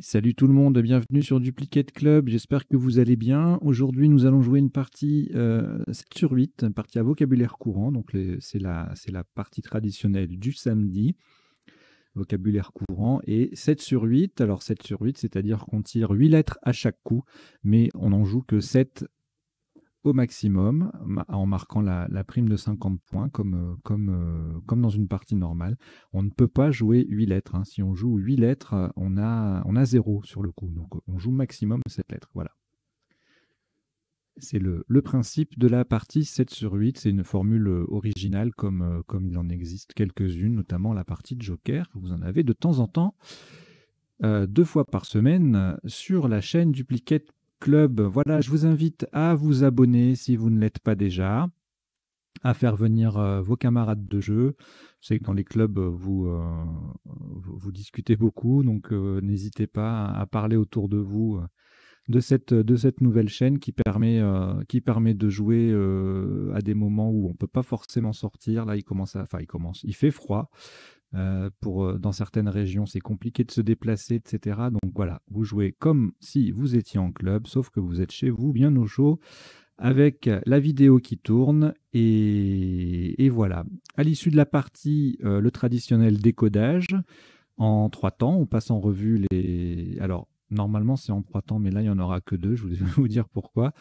Salut tout le monde, bienvenue sur Duplicate Club, j'espère que vous allez bien. Aujourd'hui, nous allons jouer une partie 7 sur 8, une partie à vocabulaire courant, donc c'est la partie traditionnelle du samedi, vocabulaire courant, et 7 sur 8, alors 7 sur 8, c'est-à-dire qu'on tire 8 lettres à chaque coup, mais on n'en joue que 7 au maximum, en marquant la prime de 50 points, comme dans une partie normale. On ne peut pas jouer 8 lettres, hein. Si on joue 8 lettres, on a 0 sur le coup. Donc on joue maximum 7 lettres. Voilà. C'est le principe de la partie 7 sur 8. C'est une formule originale comme il en existe quelques-unes, notamment la partie de Joker. Vous en avez de temps en temps, 2 fois par semaine, sur la chaîne Duplicate Club. Voilà, je vous invite à vous abonner si vous ne l'êtes pas déjà, à faire venir vos camarades de jeu. Je sais que dans les clubs, vous discutez beaucoup, donc n'hésitez pas à parler autour de vous de cette nouvelle chaîne qui permet de jouer à des moments où on ne peut pas forcément sortir. Là, il fait froid. Dans certaines régions, c'est compliqué de se déplacer, etc. Donc voilà, vous jouez comme si vous étiez en club, sauf que vous êtes chez vous, bien au chaud, avec la vidéo qui tourne. Et voilà. À l'issue de la partie, le traditionnel décodage en 3 temps. On passe en revue les... Alors, normalement, c'est en 3 temps, mais là, il n'y en aura que 2. Je vais vous dire pourquoi.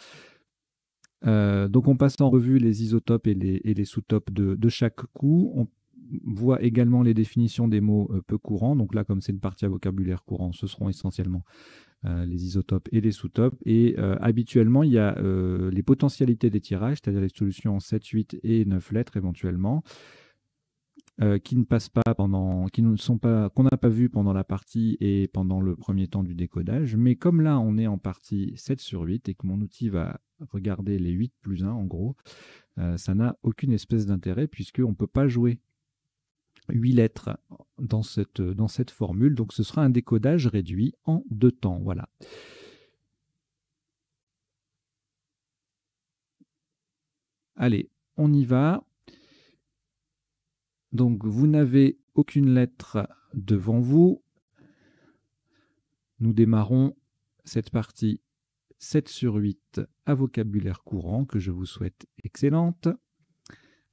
Donc, on passe en revue les isotopes et les sous-topes de chaque coup. On voit également les définitions des mots peu courants. Donc là, comme c'est une partie à vocabulaire courant, ce seront essentiellement les isotopes et les sous-topes. Et habituellement, il y a les potentialités des tirages, c'est-à-dire les solutions en 7, 8 et 9 lettres éventuellement, qui ne passent pas qui ne sont pas, qu'on n'a pas vu pendant la partie et pendant le premier temps du décodage. Mais comme là, on est en partie 7 sur 8 et que mon outil va regarder les 8 plus 1, en gros, ça n'a aucune espèce d'intérêt puisqu'on ne peut pas jouer 8 lettres dans cette formule. Donc, ce sera un décodage réduit en 2 temps. Voilà. Allez, on y va. Donc, vous n'avez aucune lettre devant vous. Nous démarrons cette partie 7 sur 8 à vocabulaire courant, que je vous souhaite excellente,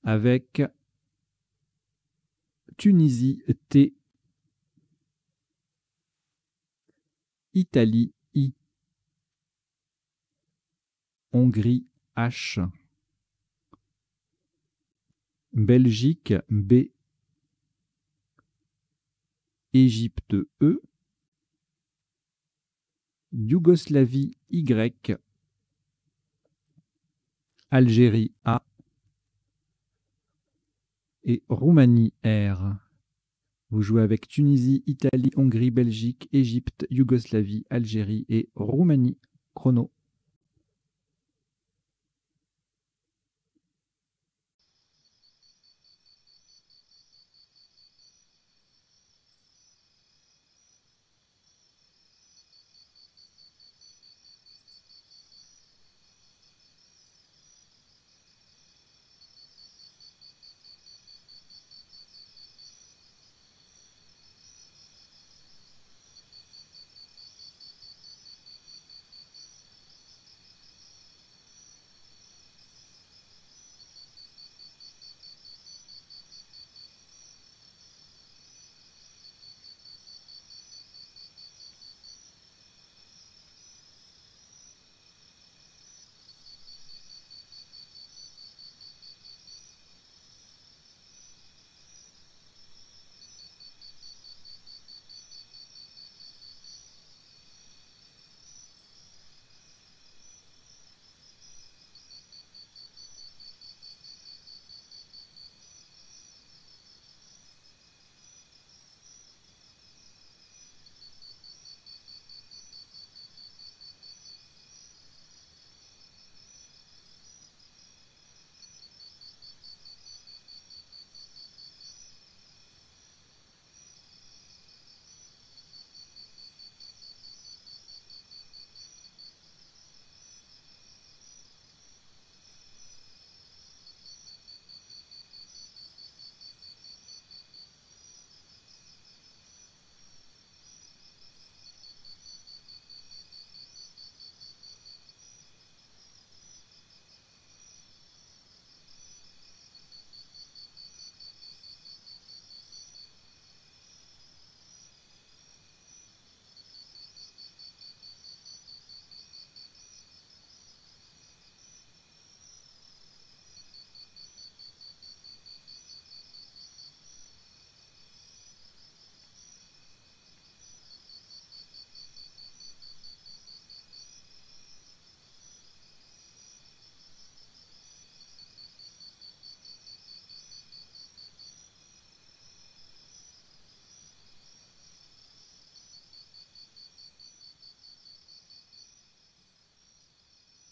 avec Tunisie T, Italie I, Hongrie H, Belgique B, Égypte E, Yougoslavie Y, Algérie A et Roumanie R. Vous jouez avec Tunisie, Italie, Hongrie, Belgique, Égypte, Yougoslavie, Algérie et Roumanie. Chrono.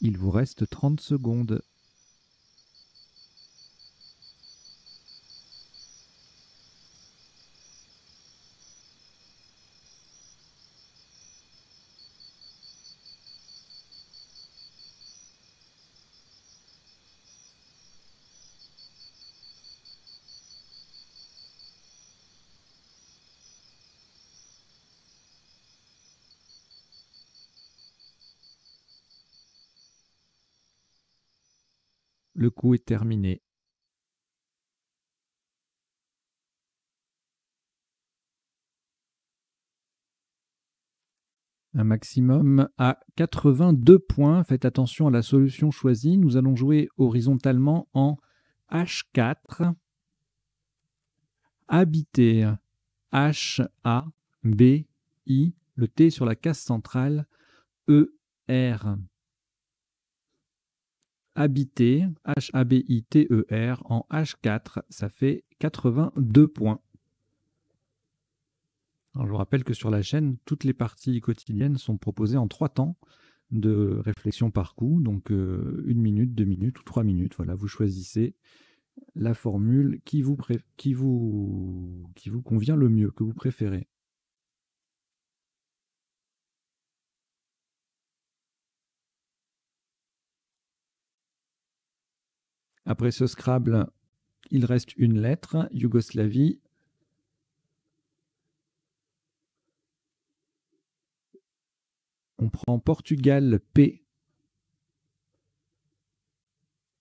Il vous reste 30 secondes. Le coup est terminé. Un maximum à 82 points. Faites attention à la solution choisie. Nous allons jouer horizontalement en H4. Habiter. H-A-B-I. Le T sur la case centrale. E-R. Habiter. H-A-B-I-T-E-R en H4. Ça fait 82 points. Alors, je vous rappelle que sur la chaîne, toutes les parties quotidiennes sont proposées en 3 temps de réflexion par coup, donc 1 minute, 2 minutes ou 3 minutes. Voilà, vous choisissez la formule qui vous convient le mieux, que vous préférez. Après ce Scrabble, il reste une lettre, Yougoslavie. On prend Portugal, P.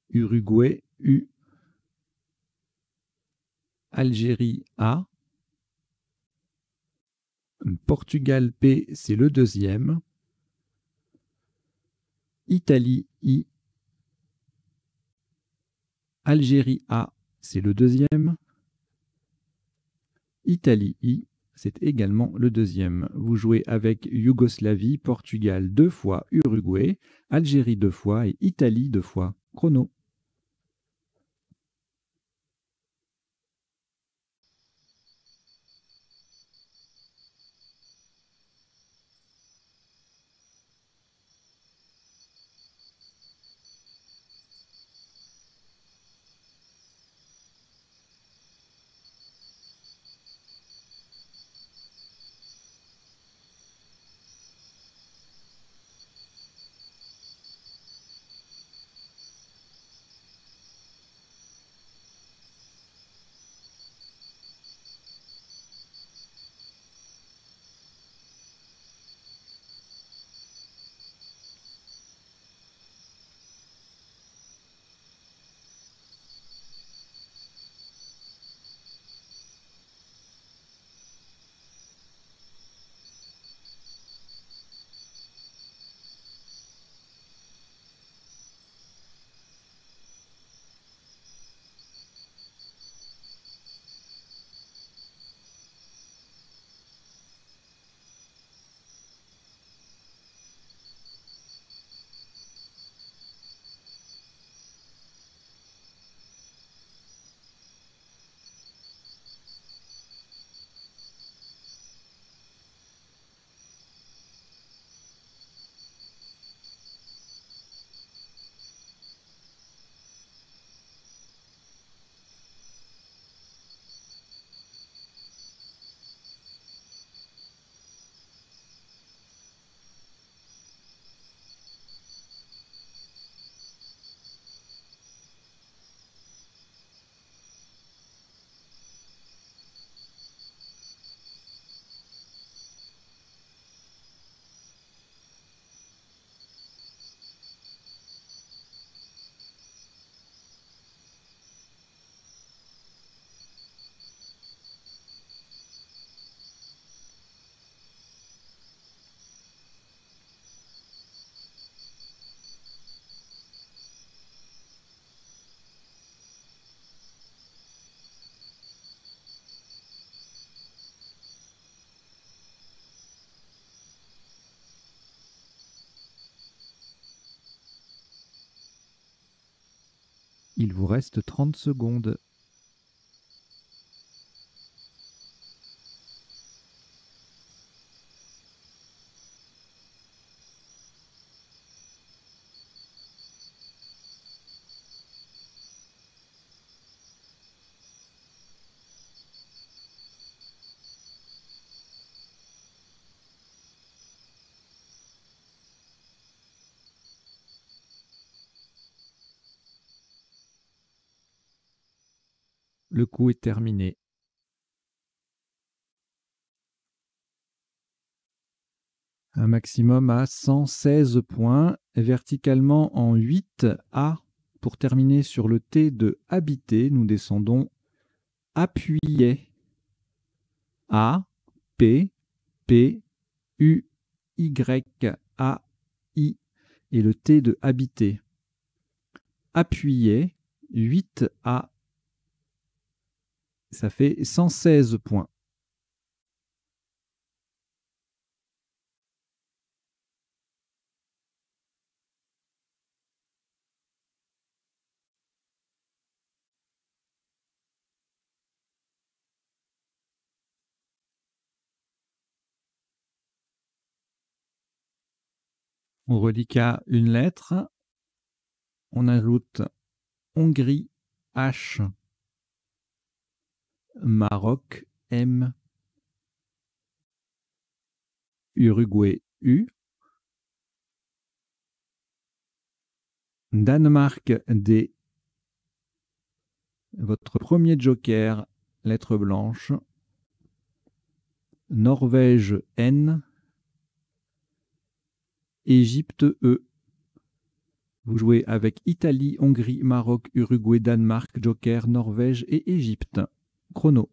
Uruguay, U. Algérie, A. Portugal, P, c'est le deuxième. Italie, I. Algérie, A, c'est le deuxième. Italie, I, c'est également le deuxième. Vous jouez avec Yougoslavie, Portugal 2 fois, Uruguay, Algérie 2 fois et Italie 2 fois. Chrono. Il vous reste 30 secondes. Le coup est terminé. Un maximum à 116 points. Verticalement en 8 A. Pour terminer sur le T de habiter, nous descendons appuyait. A, P, P, U, Y, A, I. Et le T de habiter. Appuyait, 8 A. Ça fait 116 points. On reliqua une lettre. On ajoute Hongrie, H. Maroc, M. Uruguay, U. Danemark, D. Votre premier joker, lettre blanche. Norvège, N. Égypte, E. Vous jouez avec Italie, Hongrie, Maroc, Uruguay, Danemark, joker, Norvège et Égypte. Chrono.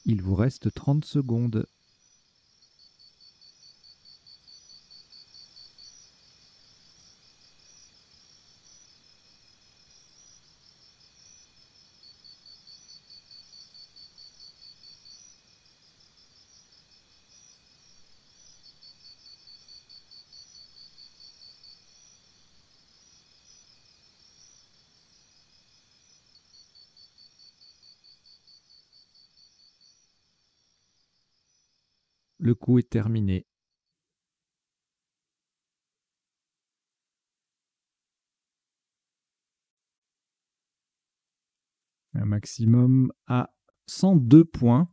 Il vous reste 30 secondes. Le coup est terminé. Un maximum à 102 points.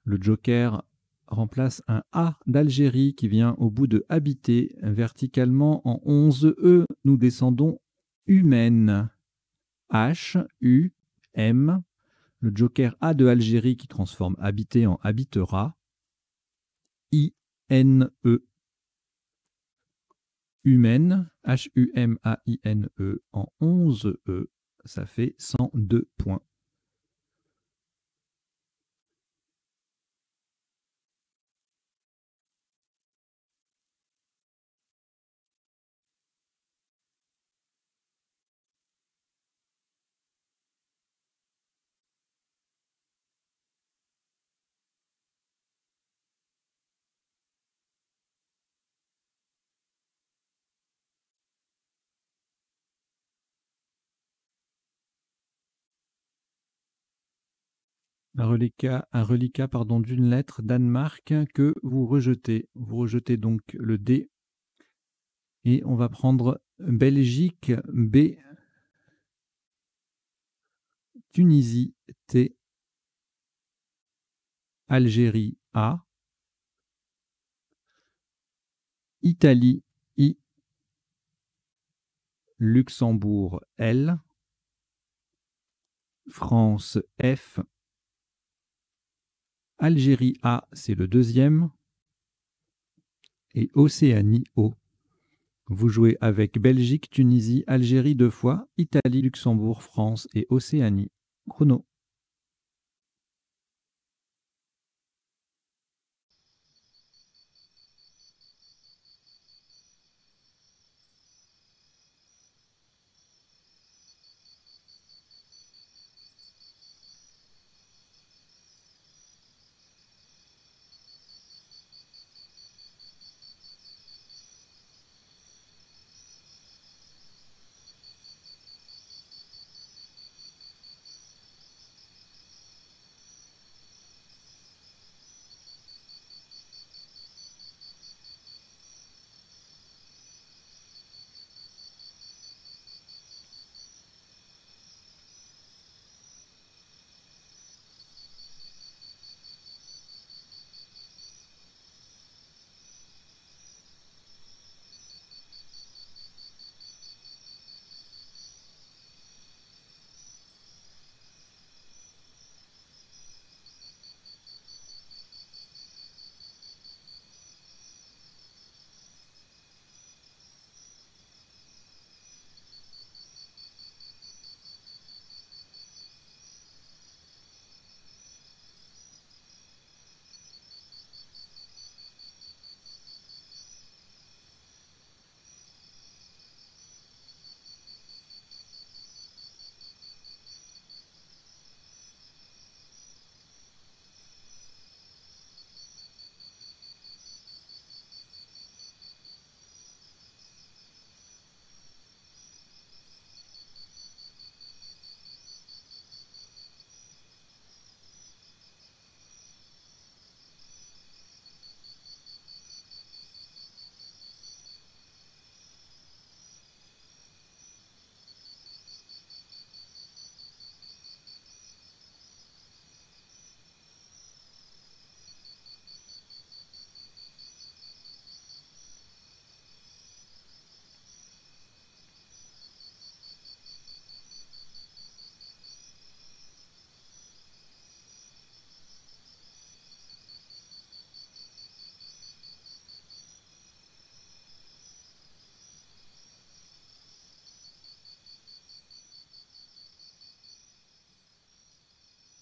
Le joker remplace un A d'Algérie qui vient au bout de habiter. Verticalement en 11 E, nous descendons humaine. H, U, M. Le joker A de Algérie qui transforme habiter en habitera. I-N-E. Humaine, H-U-M-A-I-N-E en 11 E. Ça fait 102 points. Un reliquat pardon, d'une lettre Danemark que vous rejetez. Vous rejetez donc le D. Et on va prendre Belgique B, Tunisie T, Algérie A, Italie I, Luxembourg L, France F, Algérie A, c'est le deuxième, et Océanie O. Vous jouez avec Belgique, Tunisie, Algérie 2 fois, Italie, Luxembourg, France et Océanie. Chrono.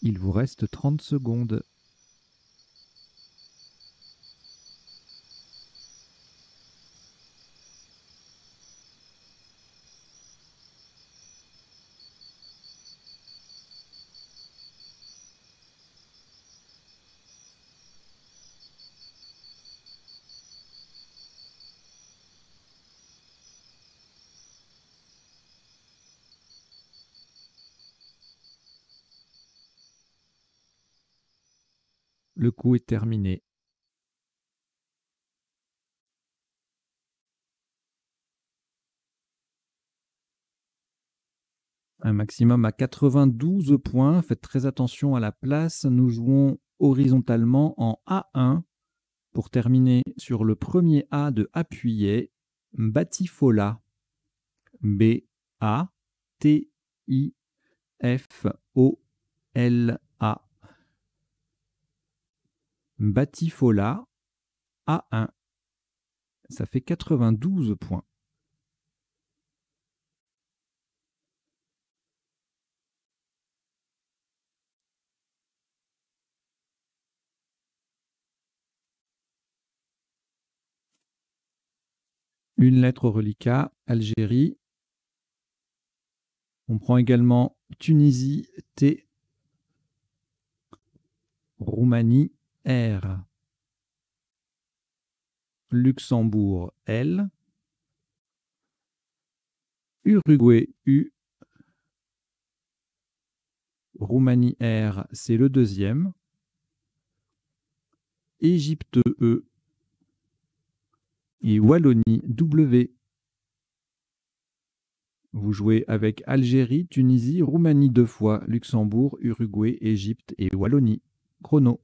Il vous reste 30 secondes. Le coup est terminé. Un maximum à 92 points. Faites très attention à la place. Nous jouons horizontalement en A1 pour terminer sur le premier A de appuyé. Batifola. B-A-T-I-F-O-L-A. LA. Batifola, A1. Ça fait 92 points. Une lettre au reliquat, Algérie. On prend également Tunisie, T. Roumanie, R. Luxembourg, L. Uruguay, U. Roumanie, R, c'est le deuxième. Égypte, E. Et Wallonie, W. Vous jouez avec Algérie, Tunisie, Roumanie 2 fois, Luxembourg, Uruguay, Égypte et Wallonie. Chrono.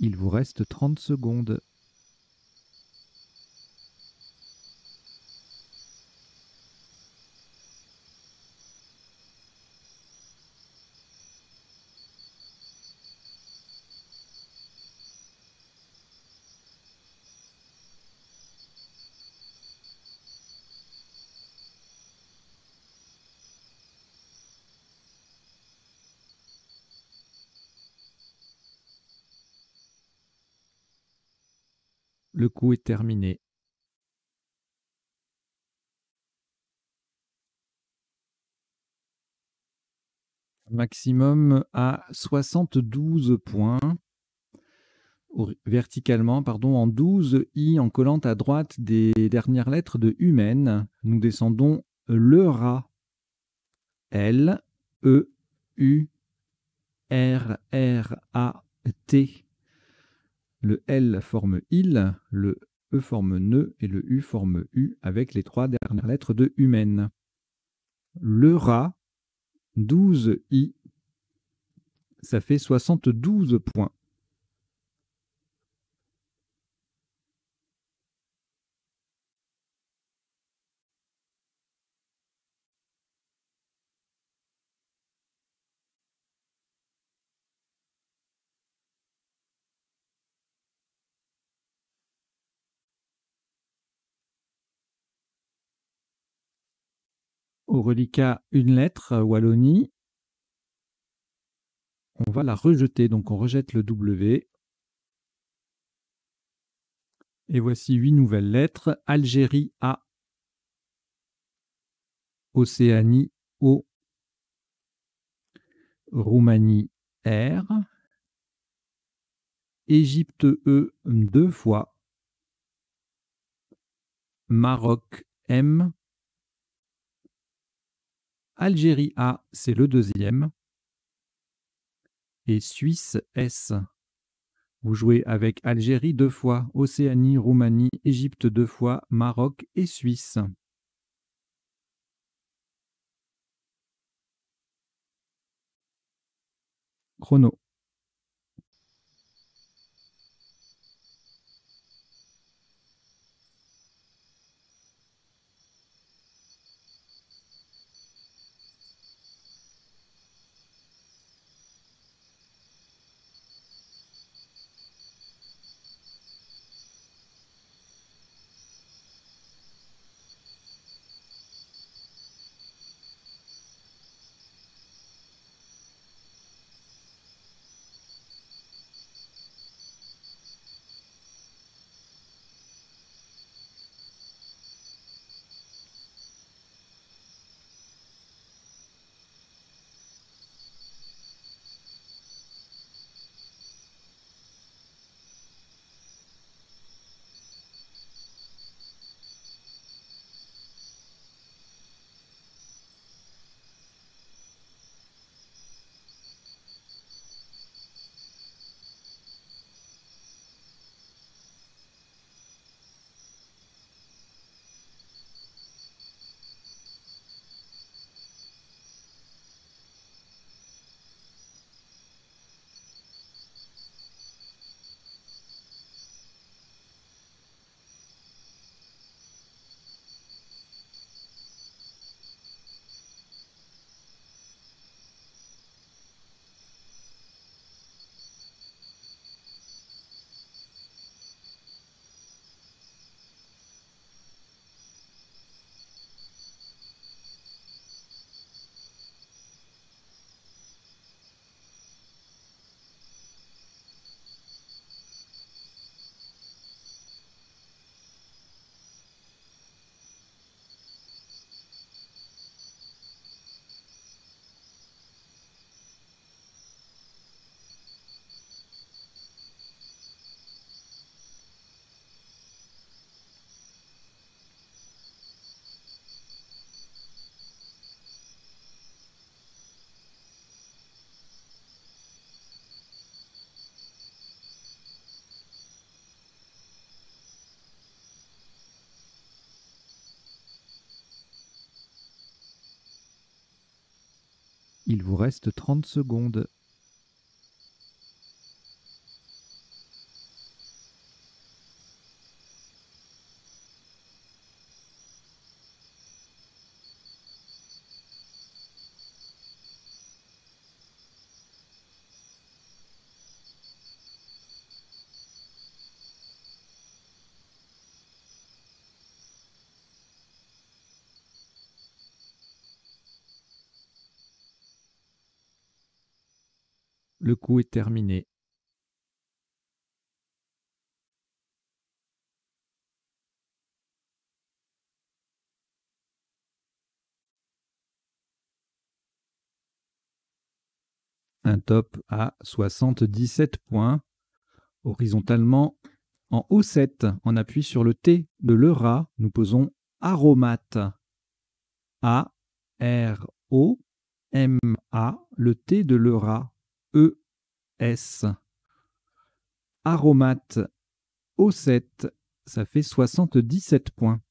Il vous reste 30 secondes. Le coup est terminé. Maximum à 72 points. Verticalement, pardon, en 12 I en collant à droite des dernières lettres de humaine. Nous descendons le rat. L, E, U, R, R, A, T. Le L forme il, le E forme ne et le U forme U avec les 3 dernières lettres de humaine. Le rat, 12 I, ça fait 72 points. Au reliquat, une lettre, Wallonie. On va la rejeter, donc on rejette le W. Et voici 8 nouvelles lettres. Algérie, A. Océanie, O. Roumanie, R. Égypte, E, 2 fois. Maroc, M. Algérie, A, c'est le deuxième. Et Suisse, S. Vous jouez avec Algérie 2 fois, Océanie, Roumanie, Égypte 2 fois, Maroc et Suisse. Chrono. Il vous reste 30 secondes. Le coup est terminé. Un top à 77 points. Horizontalement, en O7, on appuie sur le T de l'ERA. Nous posons aromate. A-R-O-M-A, le T de l'ERA. E-S. Aromate O7, ça fait 77 points.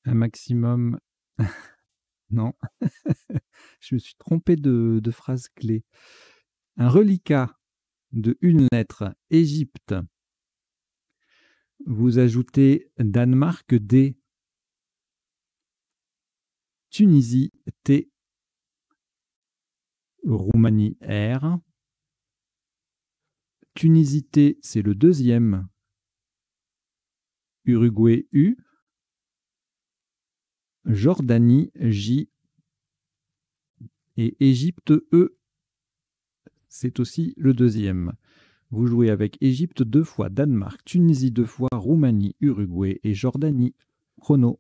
Un maximum. Non, je me suis trompé de phrase clé. Un reliquat de une lettre, Égypte. Vous ajoutez Danemark, D. Tunisie, T. Roumanie, R. Tunisie, T, c'est le deuxième. Uruguay, U. Jordanie, J. Et Égypte, E, c'est aussi le deuxième. Vous jouez avec Égypte 2 fois, Danemark, Tunisie 2 fois, Roumanie, Uruguay et Jordanie. Chrono.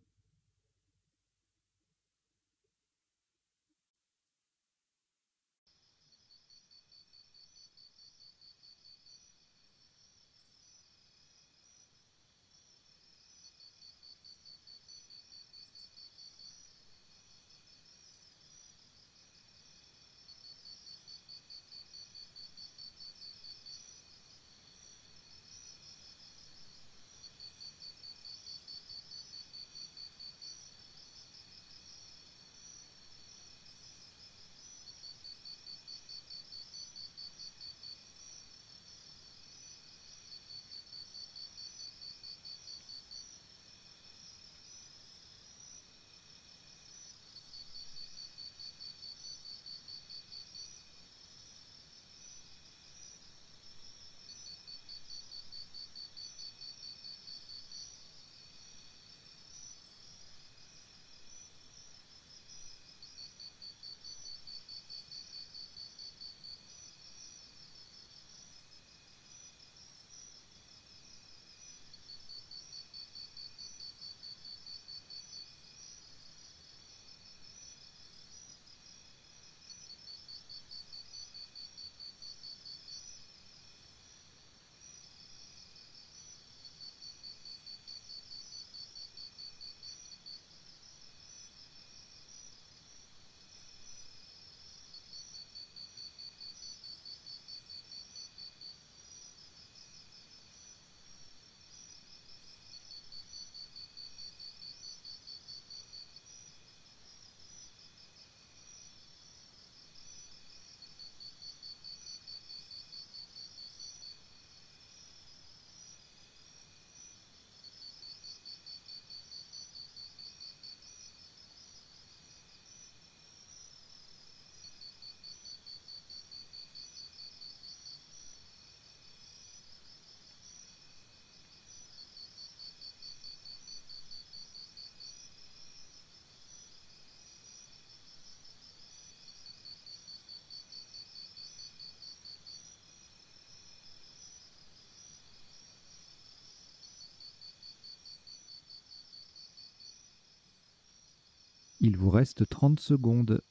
Il vous reste 30 secondes.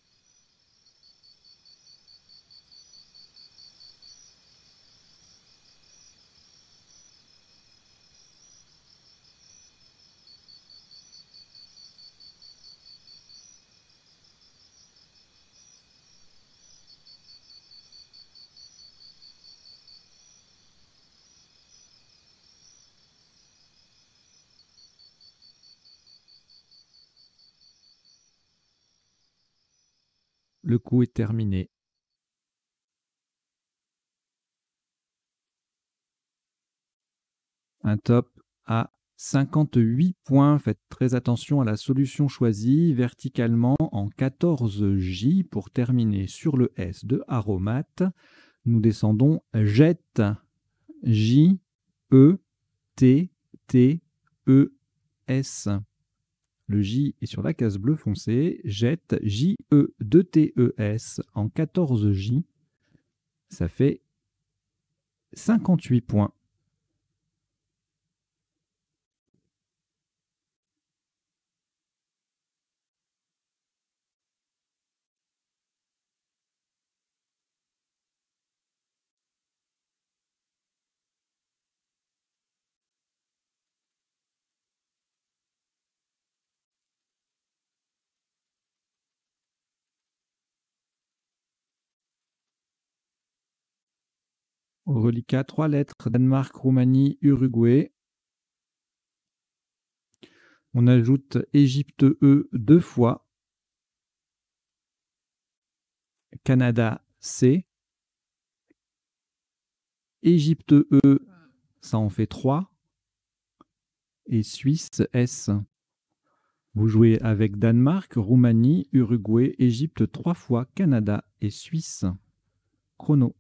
Le coup est terminé. Un top à 58 points. Faites très attention à la solution choisie verticalement en 14J pour terminer sur le S de aromate. Nous descendons jette. J, E, T, T, E, S. Le J est sur la case bleue foncé. Jette, J, E, 2 T, E, S en 14J. Ça fait 58 points. Reliquat, 3 lettres. Danemark, Roumanie, Uruguay. On ajoute Égypte E 2 fois. Canada C. Égypte E, ça en fait 3. Et Suisse S. Vous jouez avec Danemark, Roumanie, Uruguay, Égypte 3 fois, Canada et Suisse. Chrono.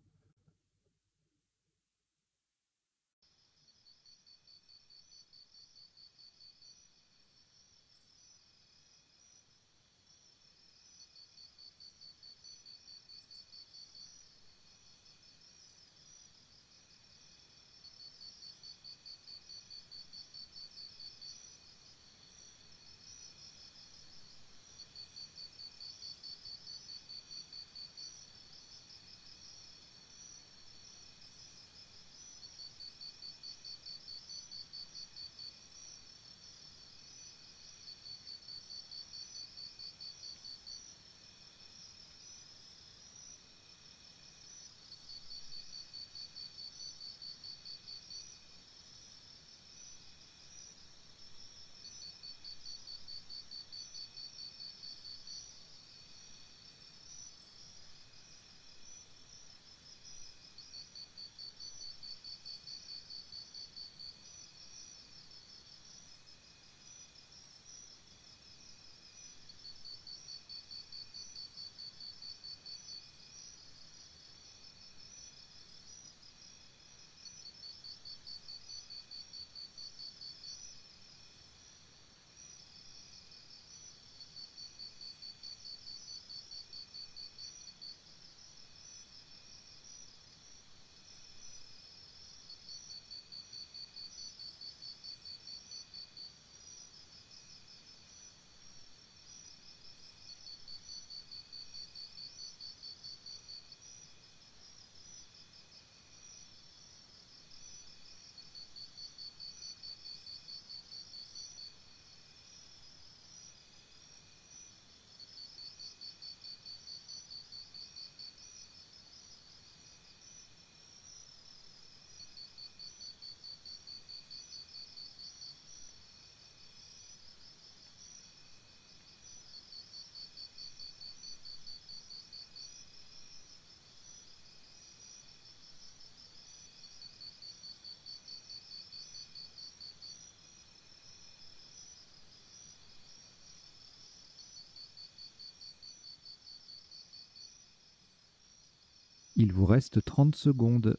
Il vous reste 30 secondes.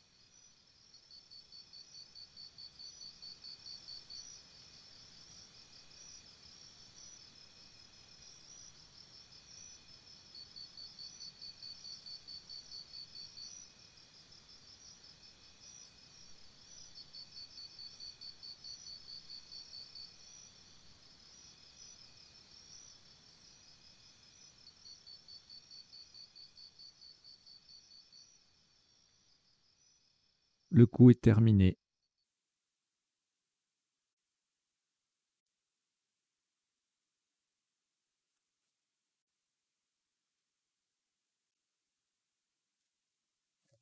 Le coup est terminé.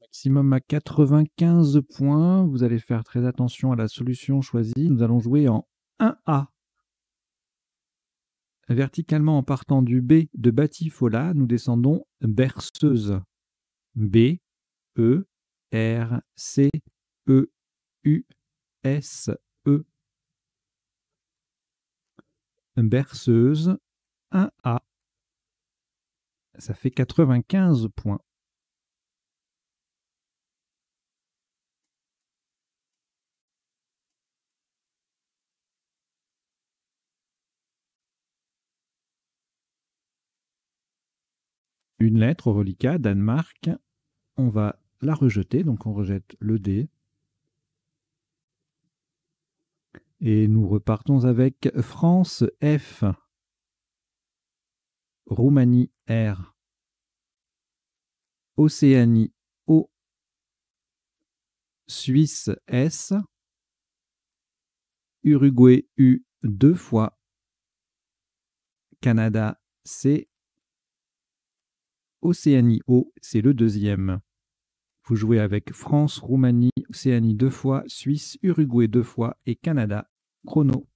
Maximum à 95 points. Vous allez faire très attention à la solution choisie. Nous allons jouer en 1A. Verticalement en partant du B de Batifola, nous descendons berceuse. B, E, R, C, E, U, S, E. Berceuse, 1A. Ça fait 95 points. Une lettre au reliquat, Danemark. On va la rejeter, donc on rejette le D. Et nous repartons avec France F, Roumanie R, Océanie O, Suisse S, Uruguay U 2 fois, Canada C, Océanie O, c'est le deuxième. Vous jouez avec France, Roumanie, Océanie 2 fois, Suisse, Uruguay 2 fois et Canada. Chrono.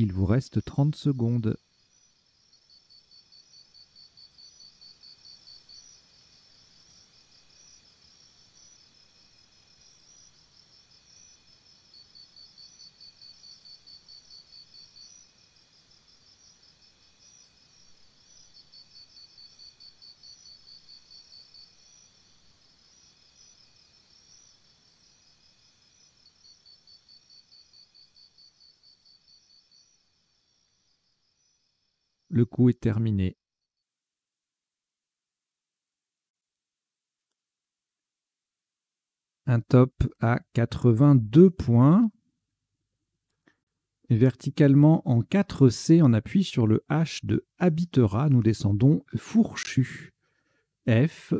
Il vous reste 30 secondes. Le coup est terminé. Un top à 82 points. Verticalement en 4C, on appuie sur le H de habitera. Nous descendons fourchu. F-O-U-R-C.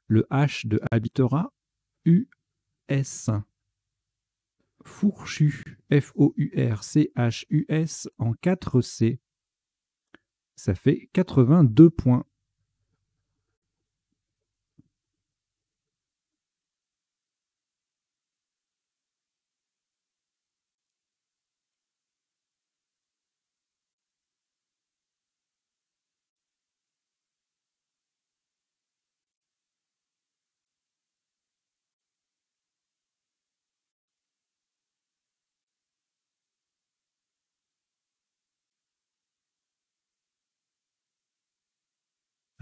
Le H de habitera. U-S. Fourchu. F-O-U-R-C-H-U-S en 4C. Ça fait 82 points.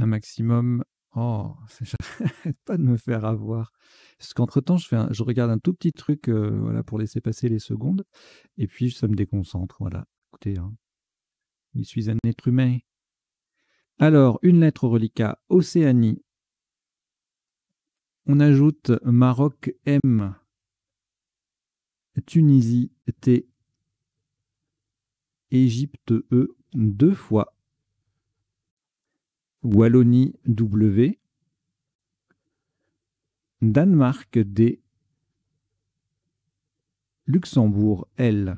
Un maximum. Oh, j'arrête pas de me faire avoir. Parce qu'entre-temps, je regarde un tout petit truc voilà, pour laisser passer les secondes. Et puis, ça me déconcentre. Voilà. Écoutez, hein, je suis un être humain. Alors, une lettre au reliquat Océanie. On ajoute Maroc M, Tunisie T, Égypte E 2 fois, Wallonie W, Danemark D, Luxembourg L.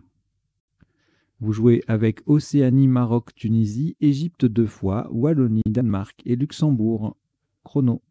Vous jouez avec Océanie, Maroc, Tunisie, Égypte 2 fois, Wallonie, Danemark et Luxembourg. Chrono.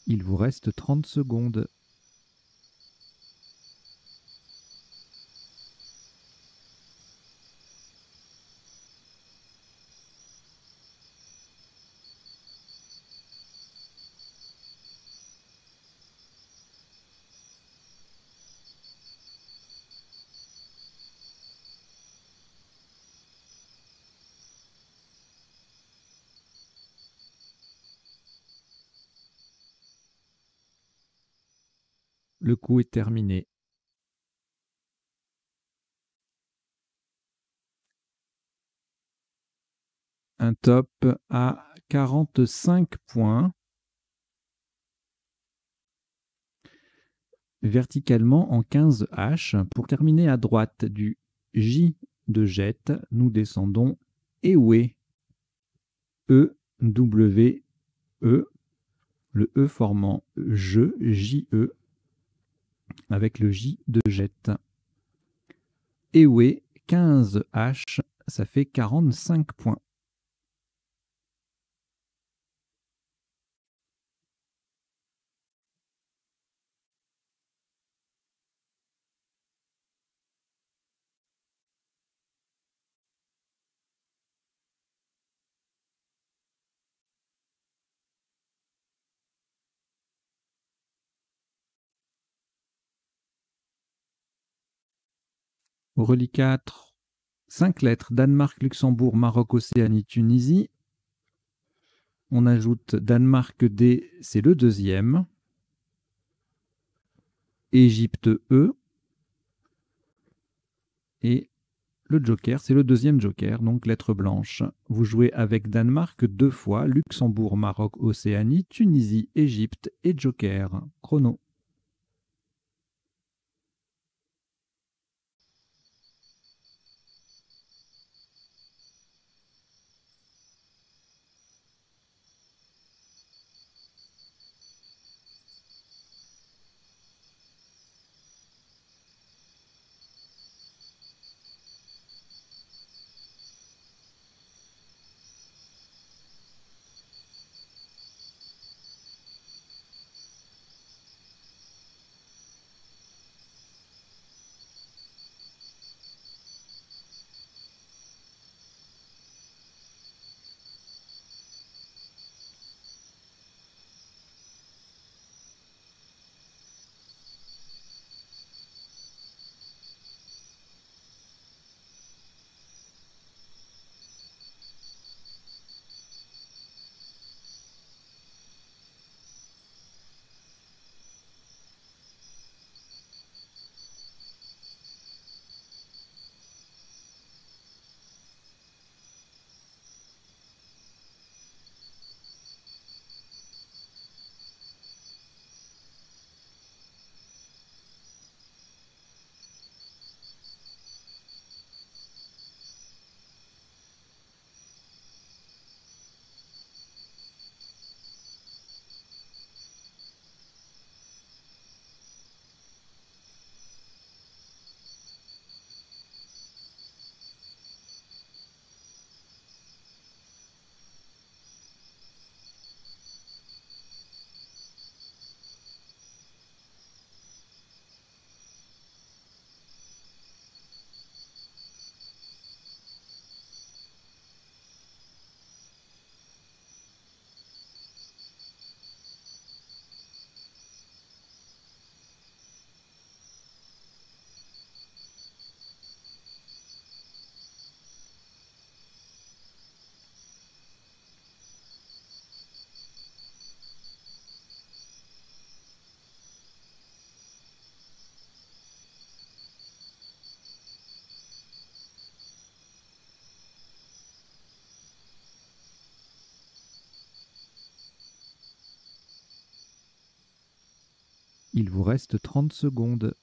Il vous reste 30 secondes. Le coup est terminé. Un top à 45 points. Verticalement en 15 H. Pour terminer à droite du J de jet, nous descendons Ewe. E-W-E. Le E formant je, J-E, avec le J de jet. Ewe, 15 H, ça fait 45 points. Au reliquat, 5 lettres, Danemark, Luxembourg, Maroc, Océanie, Tunisie. On ajoute Danemark D, c'est le deuxième. Égypte E. Et le joker, c'est le deuxième joker, donc lettre blanche. Vous jouez avec Danemark 2 fois, Luxembourg, Maroc, Océanie, Tunisie, Égypte et joker. Chrono. Il vous reste 30 secondes.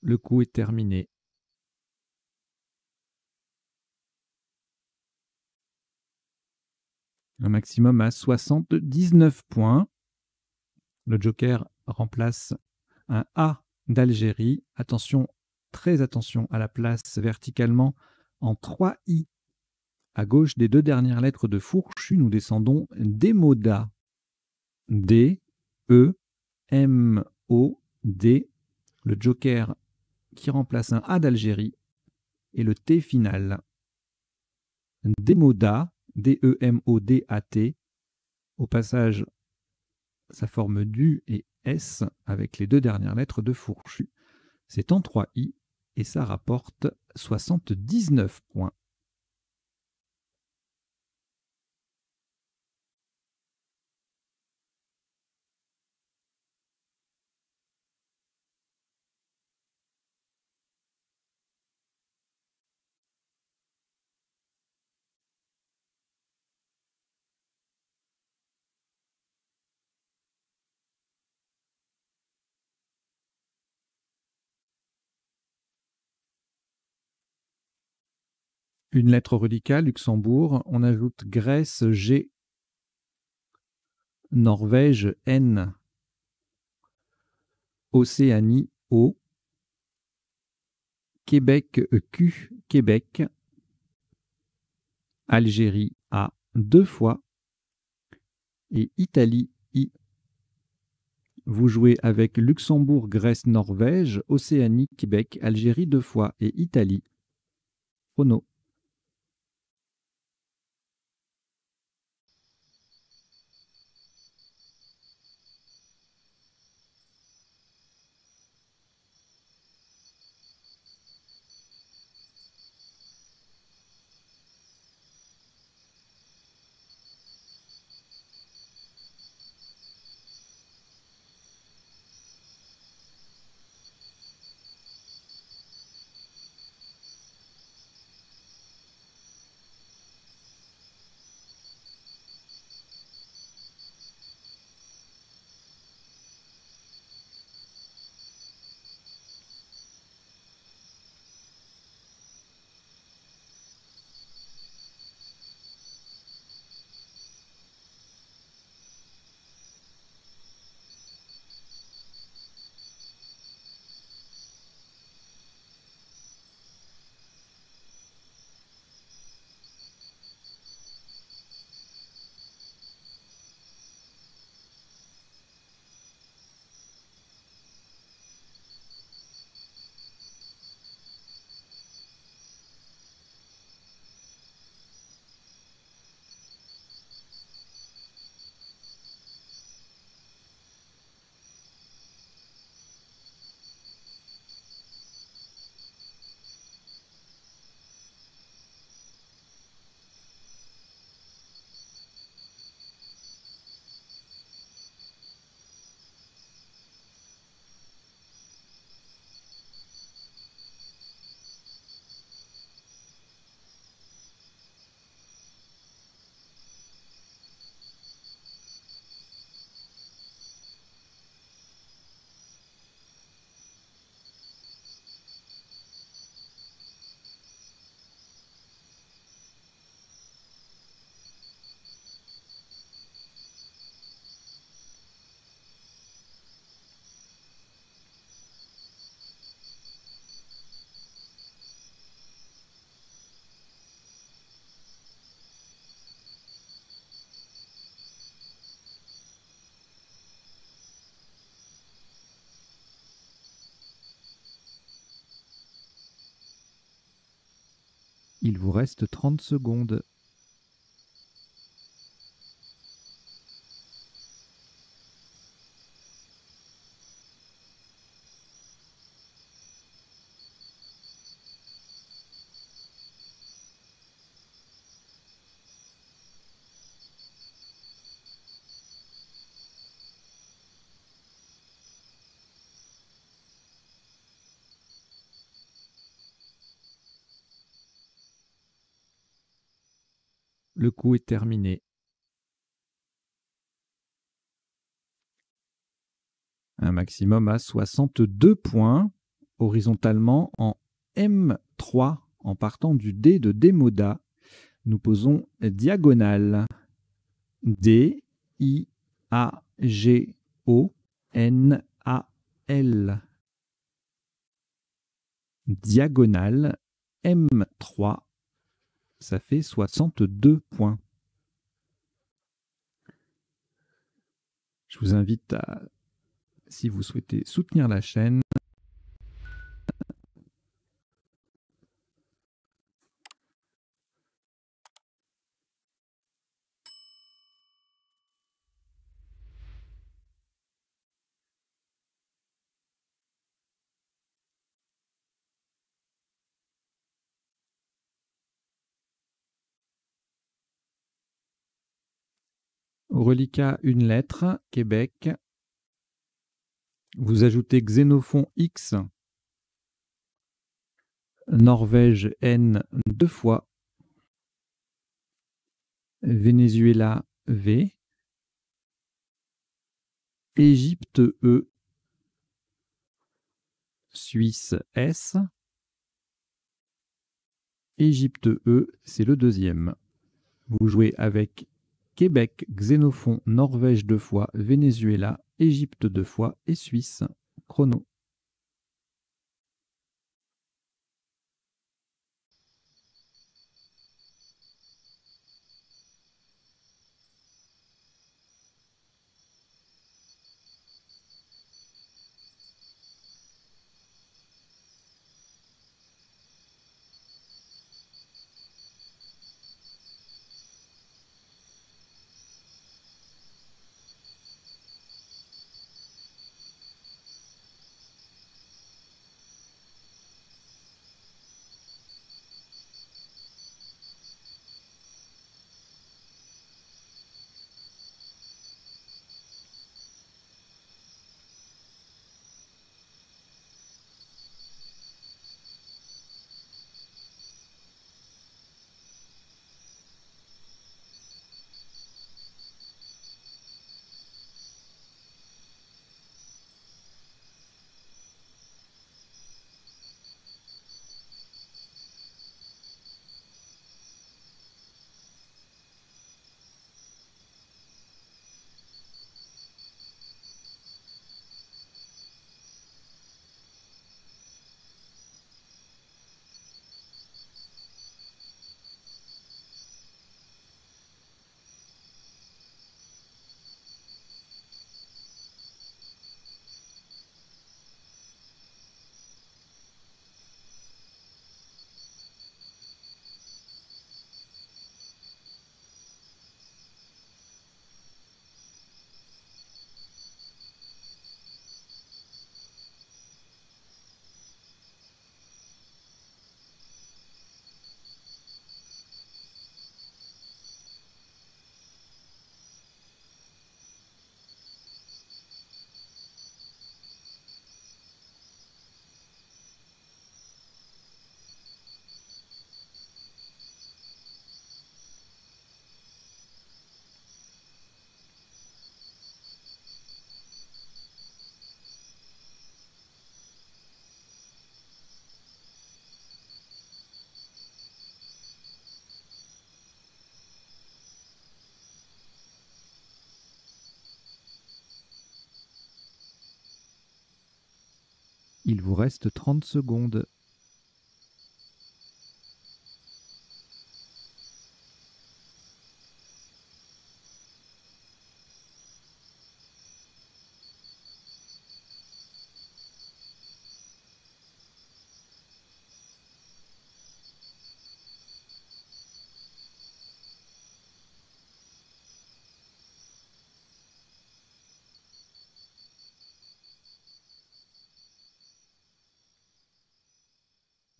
Le coup est terminé. Un maximum à 79 points. Le joker remplace un A d'Algérie. Attention, très attention à la place verticalement en 3 I. À gauche des 2 dernières lettres de fourchu, nous descendons Demoda. D, E, M, O, D, le joker qui remplace un A d'Algérie et le T final. Demodat, D-E-M-O-D-A-T. Au passage, ça forme DU et S avec les deux dernières lettres de fourchu. C'est en 3 I et ça rapporte 79 points. Une lettre reliquat, Luxembourg. On ajoute Grèce, G. Norvège, N. Océanie, O. Québec, Q. Québec. Algérie, A. 2 fois. Et Italie, I. Vous jouez avec Luxembourg, Grèce, Norvège, Océanie, Québec, Algérie 2 fois et Italie. Chrono. Il vous reste 30 secondes. Le coup est terminé. Un maximum à 62 points, horizontalement en M3, en partant du D de Demoda. Nous posons diagonale. D, I, A, G, O, N, A, L. Diagonale, M3, ça fait 62 points. Je vous invite à, si vous souhaitez soutenir la chaîne, Reliquat, une lettre, Québec. Vous ajoutez Xénophon X. Norvège N 2 fois. Venezuela V. Égypte E. Suisse S. Égypte E, c'est le deuxième. Vous jouez avec Québec, Xénophon, Norvège 2 fois, Venezuela, Égypte 2 fois et Suisse. Chrono. Il vous reste 30 secondes.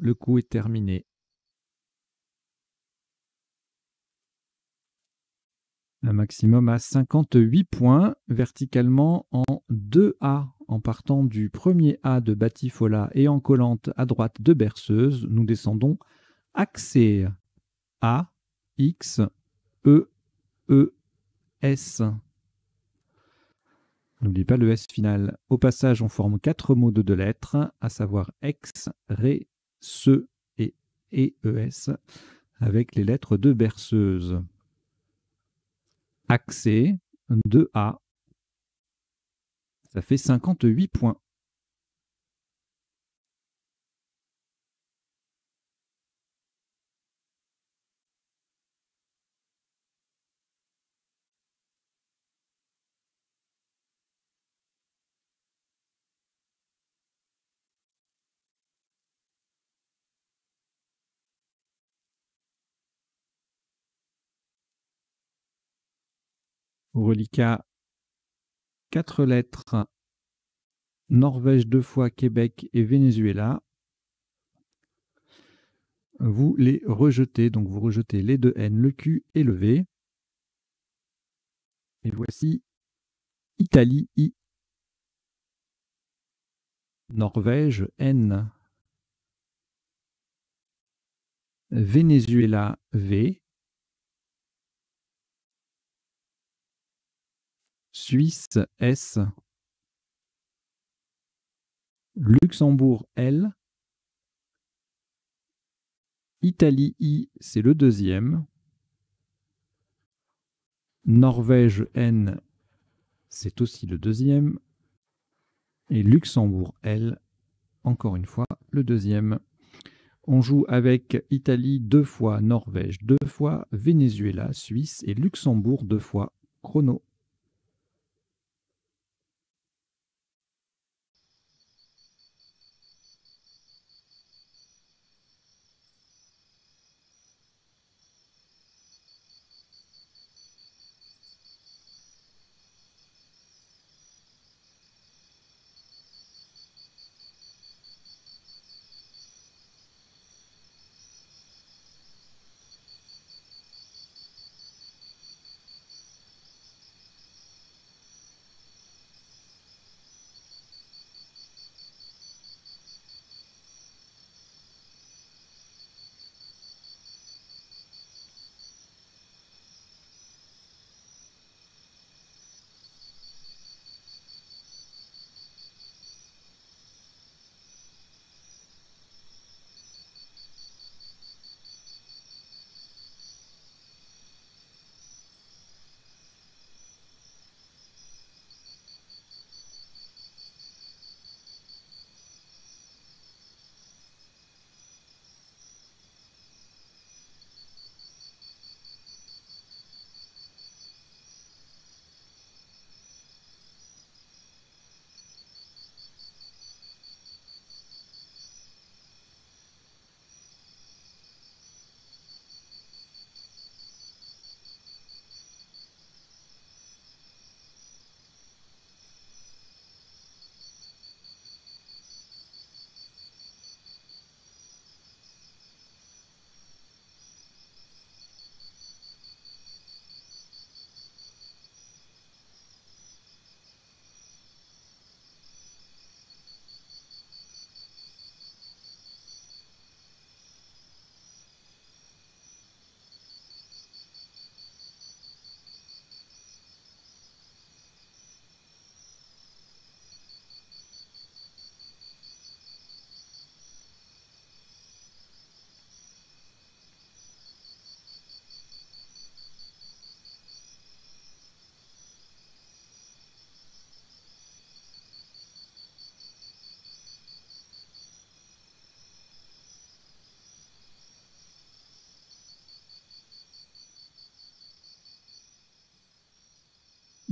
Le coup est terminé. Un maximum à 58 points, verticalement en 2A. En partant du premier A de Batifola et en collante à droite de Berceuse, nous descendons Axé. A, X, E, E, S. N'oublie pas le S final. Au passage, on forme 4 mots de 2 lettres, à savoir ex, ré, se et ES, avec les lettres de Berceuse. Axé, 2A, ça fait 58 points. Reliquat, 4 lettres, Norvège 2 fois, Québec et Venezuela. Vous les rejetez, donc vous rejetez les deux N, le Q et le V. Et voici Italie I, Norvège N, Venezuela V, Suisse S, Luxembourg L, Italie I, c'est le deuxième, Norvège N, c'est aussi le deuxième, et Luxembourg L, encore une fois, le deuxième. On joue avec Italie 2 fois, Norvège 2 fois, Venezuela, Suisse et Luxembourg 2 fois. Chrono.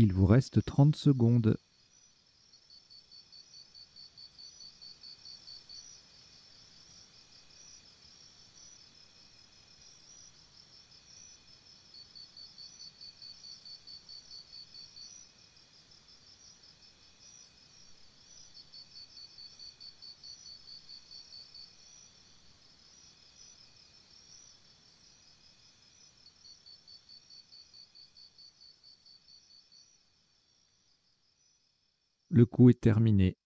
Il vous reste 30 secondes. Le coup est terminé.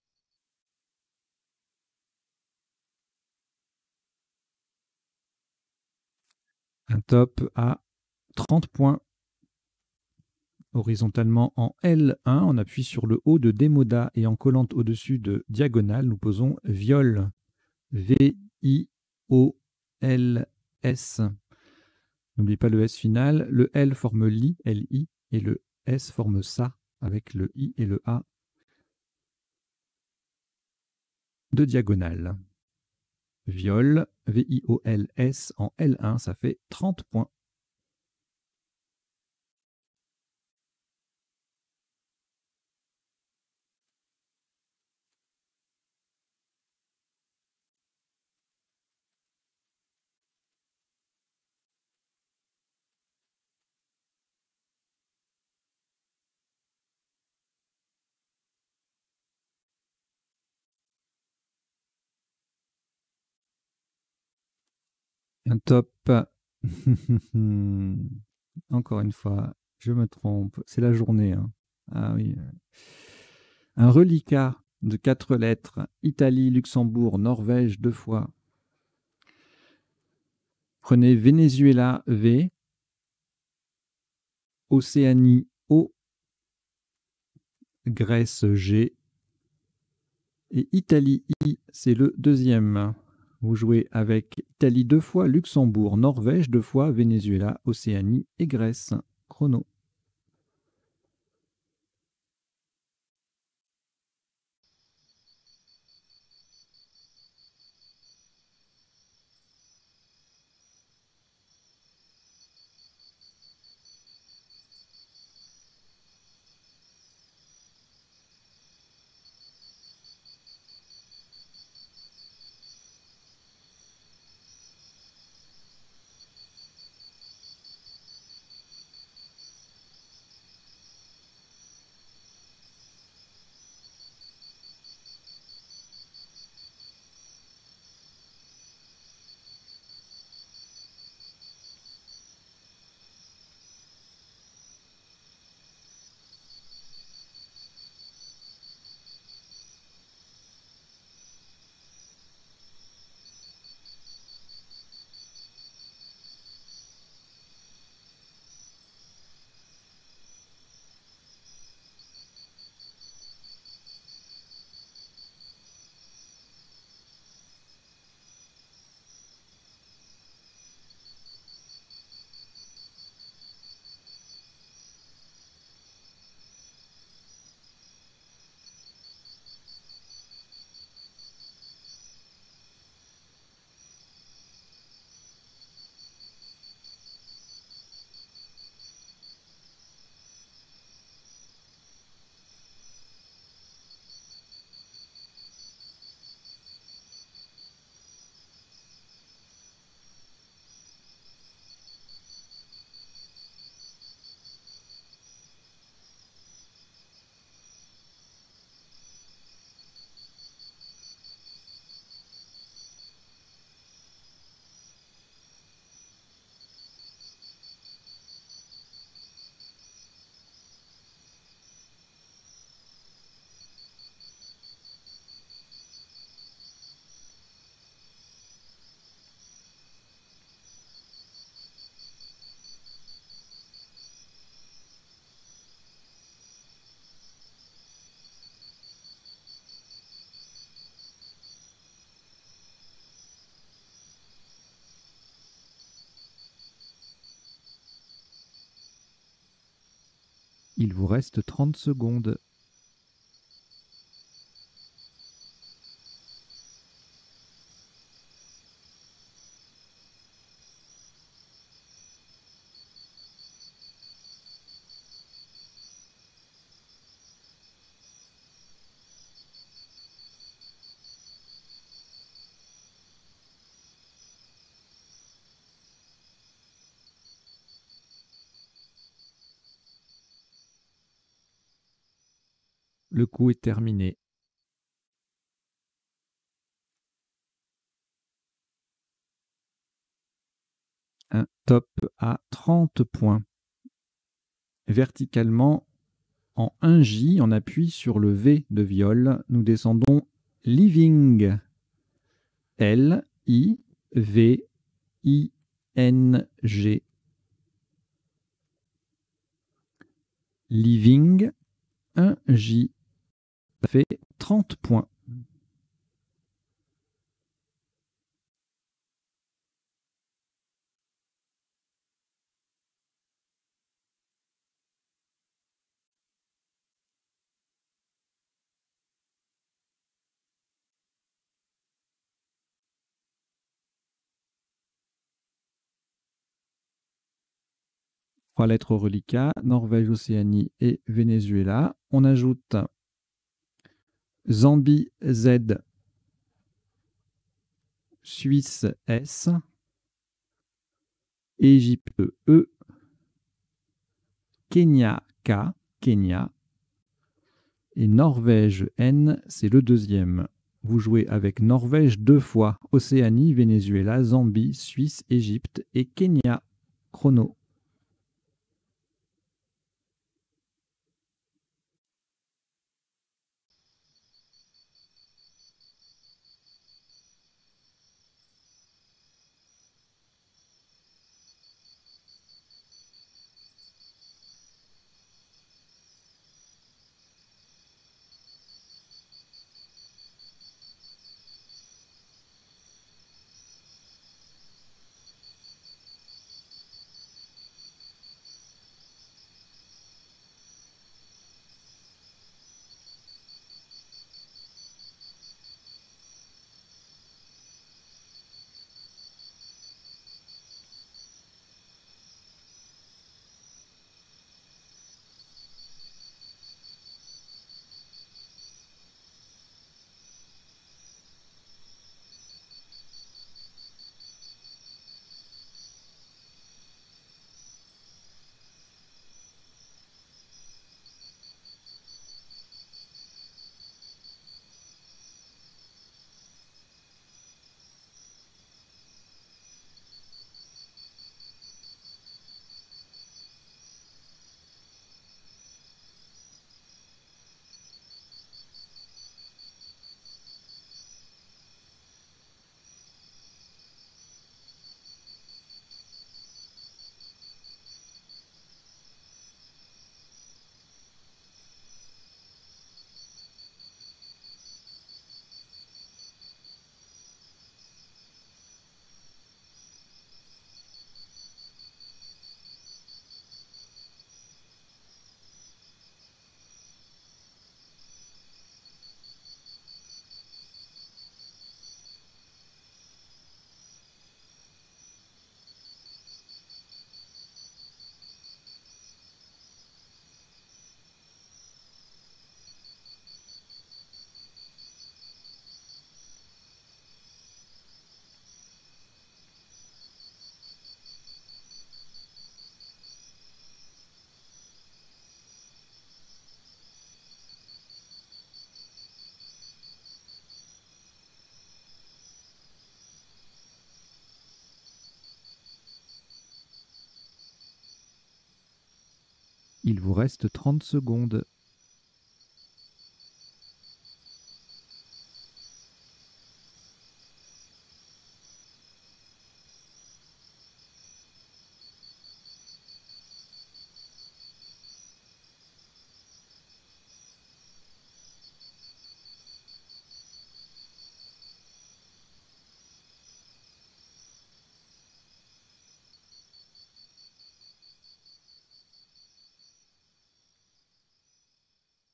Un top à 30 points. Horizontalement en L1, on appuie sur le haut de démoda et en collant au-dessus de diagonale, nous posons viol. V-I-O-L-S. N'oublie pas le S final. Le L forme li, L-I, et le S forme sa, avec le I et le A de diagonale. Viol, V-I-O-L-S en L1, ça fait 30 points. Un top. Encore une fois, Je me trompe. C'est la journée. Hein. Ah oui. Un reliquat de 4 lettres. Italie, Luxembourg, Norvège, 2 fois. Prenez Venezuela, V. Océanie, O. Grèce, G. Et Italie, I, c'est le deuxième. Vous jouez avec Italie 2 fois, Luxembourg, Norvège 2 fois, Venezuela, Océanie et Grèce. Chrono. Il vous reste 30 secondes. Le coup est terminé. Un top à 30 points. Verticalement, en 1J, on appuie sur le V de viol. Nous descendons Living. L-I-V-I-N-G. Living, 1J. Ça fait 30 points. Trois lettres au reliquat, Norvège, Océanie et Venezuela. On ajoute Zambie, Z, Suisse, S, Égypte, E, Kenya, K, Kenya, et Norvège, N, c'est le deuxième. Vous jouez avec Norvège 2 fois, Océanie, Venezuela, Zambie, Suisse, Égypte et Kenya. Chrono. Il vous reste 30 secondes.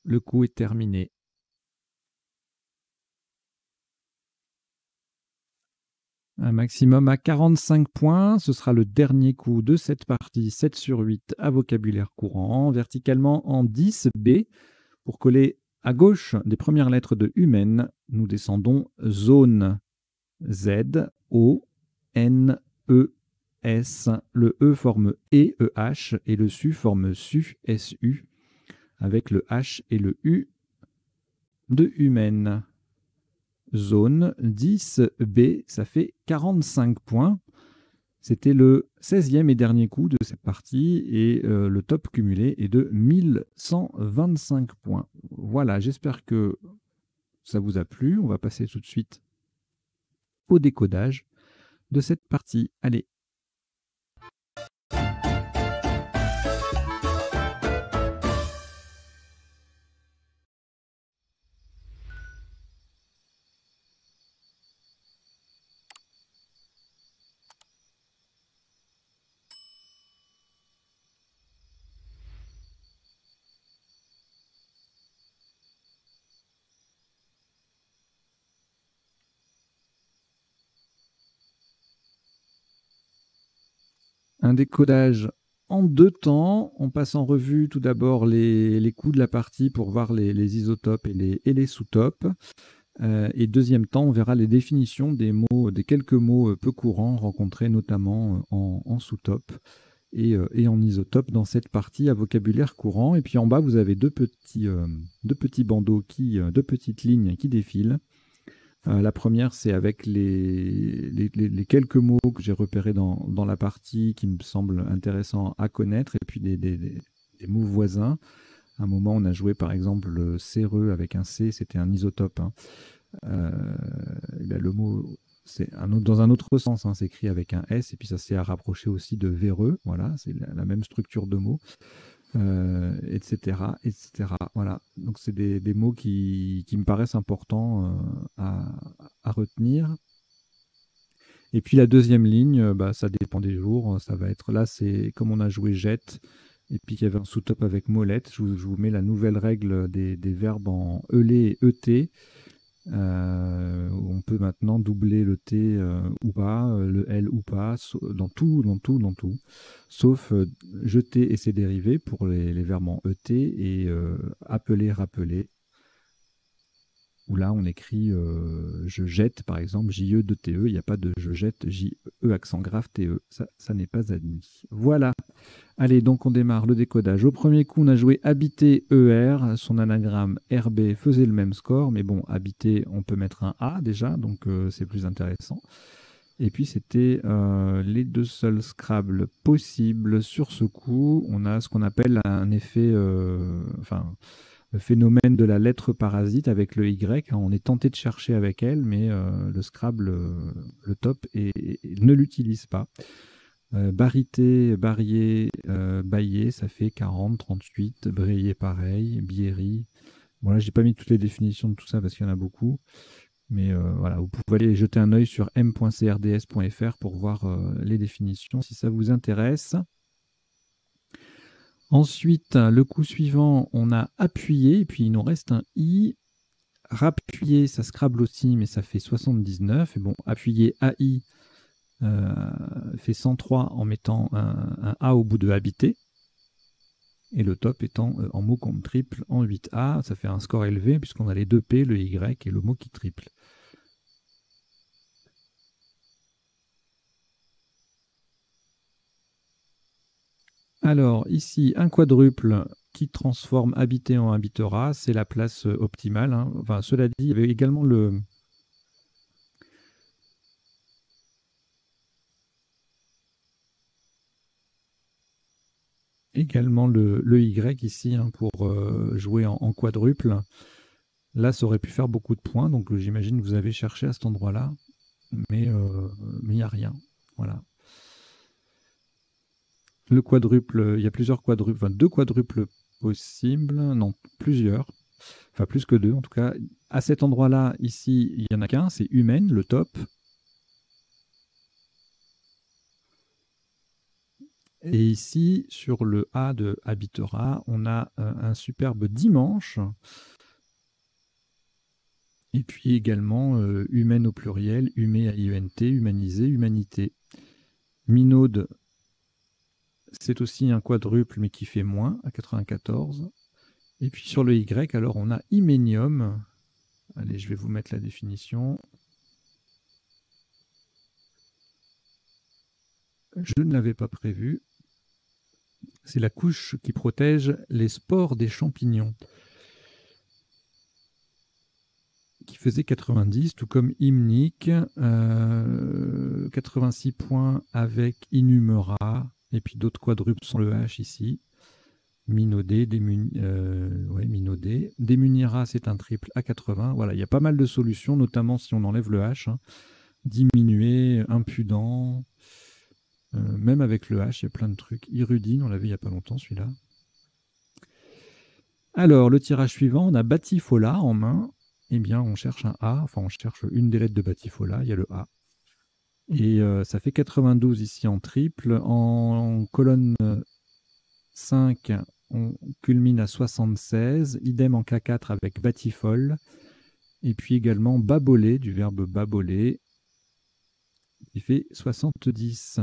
Le coup est terminé. Un maximum à 45 points. Ce sera le dernier coup de cette partie. 7 sur 8 à vocabulaire courant. Verticalement en 10 B. Pour coller à gauche des premières lettres de humaine, nous descendons zone. Z, O, N, E, S. Le E forme E, E, H. Et le SU forme SU, S, U. Avec le H et le U de humaine. Zone 10B, ça fait 45 points. C'était le 16e et dernier coup de cette partie et le top cumulé est de 1125 points. Voilà, j'espère que ça vous a plu. On va passer tout de suite au décodage de cette partie. Allez. Un décodage en deux temps. On passe en revue tout d'abord les coups de la partie pour voir les isotopes et les sous-topes. Et deuxième temps, on verra les définitions des mots, des quelques mots peu courants rencontrés notamment en sous-top et en isotope dans cette partie à vocabulaire courant. Et puis en bas, vous avez deux petits bandeaux, deux petites lignes qui défilent. La première, c'est avec les quelques mots que j'ai repérés dans la partie qui me semblent intéressants à connaître, et puis des mots voisins. À un moment, on a joué par exemple le séreux avec un C, c'était un isotope. Hein. Le mot, c'est dans un autre sens, hein, c'est écrit avec un S, et puis ça s'est rapproché aussi de véreux. Voilà, c'est la même structure de mots. Etc., etc. Voilà. Donc c'est des mots qui me paraissent importants à retenir. Et puis la deuxième ligne, ça dépend des jours. Ça va être là, c'est comme on a joué jet, et puis il y avait un sous-top avec molette. Je vous mets la nouvelle règle des verbes en ELé et ET. On peut maintenant doubler le T ou pas, le L ou pas, dans tout, sauf jeter et ses dérivés pour les verbes en ET et appeler, rappeler, où là on écrit je jette par exemple, J-E-2-T-E, il n'y a pas de je jette, J-E accent grave T-E, ça n'est pas admis. Voilà. Allez, donc on démarre le décodage. Au premier coup, on a joué habiter ER. Son anagramme RB faisait le même score. Mais bon, habiter, on peut mettre un A déjà, donc c'est plus intéressant. Et puis, c'était les deux seuls Scrabble possibles sur ce coup. On a ce qu'on appelle un effet, le phénomène de la lettre parasite avec le Y. On est tenté de chercher avec elle, mais le Scrabble, le top, ne l'utilise pas. Barité, Barrier, Baillé, ça fait 40, 38. Brayer, pareil. Bierry. Bon, là, j'ai pas mis toutes les définitions de tout ça parce qu'il y en a beaucoup. Mais voilà, vous pouvez aller jeter un œil sur m.crds.fr pour voir les définitions si ça vous intéresse. Ensuite, le coup suivant, on a appuyé, et puis il nous reste un i. Rappuyer, ça Scrabble aussi, mais ça fait 79. Et bon, appuyer AI, fait 103 en mettant un A au bout de habiter. Et le top étant en mot compte triple en 8A. Ça fait un score élevé puisqu'on a les deux P, le Y et le mot qui triple. Alors ici, un quadruple qui transforme habiter en habitera. C'est la place optimale. Hein. Enfin, cela dit, il y avait également le... également le Y ici hein, pour jouer en quadruple. Là, ça aurait pu faire beaucoup de points, donc j'imagine que vous avez cherché à cet endroit-là, mais il n'y a rien. Voilà. Le quadruple, il y a plusieurs quadruples, enfin 2 quadruples possibles, non, plusieurs, enfin plus que 2 en tout cas. À cet endroit-là, ici, il n'y en a qu'un, c'est humaine, le top. Et ici, sur le A de habitera, on a un superbe dimanche. Et puis également humaine au pluriel, humé à IENT, humanisé, humanité. Minaude, c'est aussi un quadruple, mais qui fait moins, à 94. Et puis sur le Y, alors on a hyménium. Allez, je vais vous mettre la définition. Je ne l'avais pas prévu. C'est la couche qui protège les spores des champignons. Qui faisait 90, tout comme Hymnique, 86 points avec Inumera, et puis d'autres quadruples sans le H ici. Minaudé, Minaudé. Démunira, c'est un triple à 80. Voilà, il y a pas mal de solutions, notamment si on enlève le H. Hein. Diminuer, impudent, même avec le H, il y a plein de trucs. Irudine, on l'a vu il n'y a pas longtemps celui-là. Alors, le tirage suivant, on a Batifola en main. Eh bien, on cherche un A, enfin on cherche une des lettres de Batifola, il y a le A. Et ça fait 92 ici en triple. En colonne 5, on culmine à 76. Idem en K4 avec Batifol. Et puis également baboler, du verbe baboler, qui fait 70.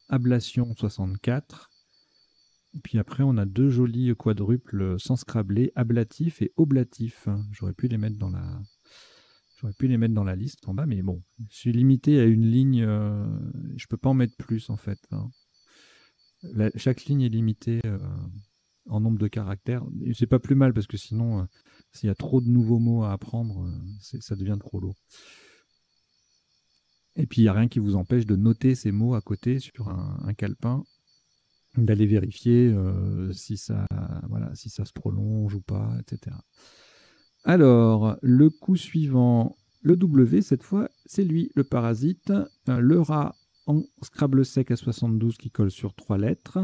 Ablation 64. Et puis après, on a 2 jolis quadruples sans scrabler, ablatif et oblatif. J'aurais pu les mettre dans la liste en bas, mais bon, je suis limité à une ligne, je ne peux pas en mettre plus en fait. Hein. Chaque ligne est limitée en nombre de caractères. Et c'est pas plus mal parce que sinon, s'il y a trop de nouveaux mots à apprendre, ça devient trop lourd. Et puis il n'y a rien qui vous empêche de noter ces mots à côté sur un calepin, d'aller vérifier si ça se prolonge ou pas, etc. Alors, le coup suivant, le W, cette fois, c'est lui, le parasite. Le rat en Scrabble sec à 72 qui colle sur 3 lettres.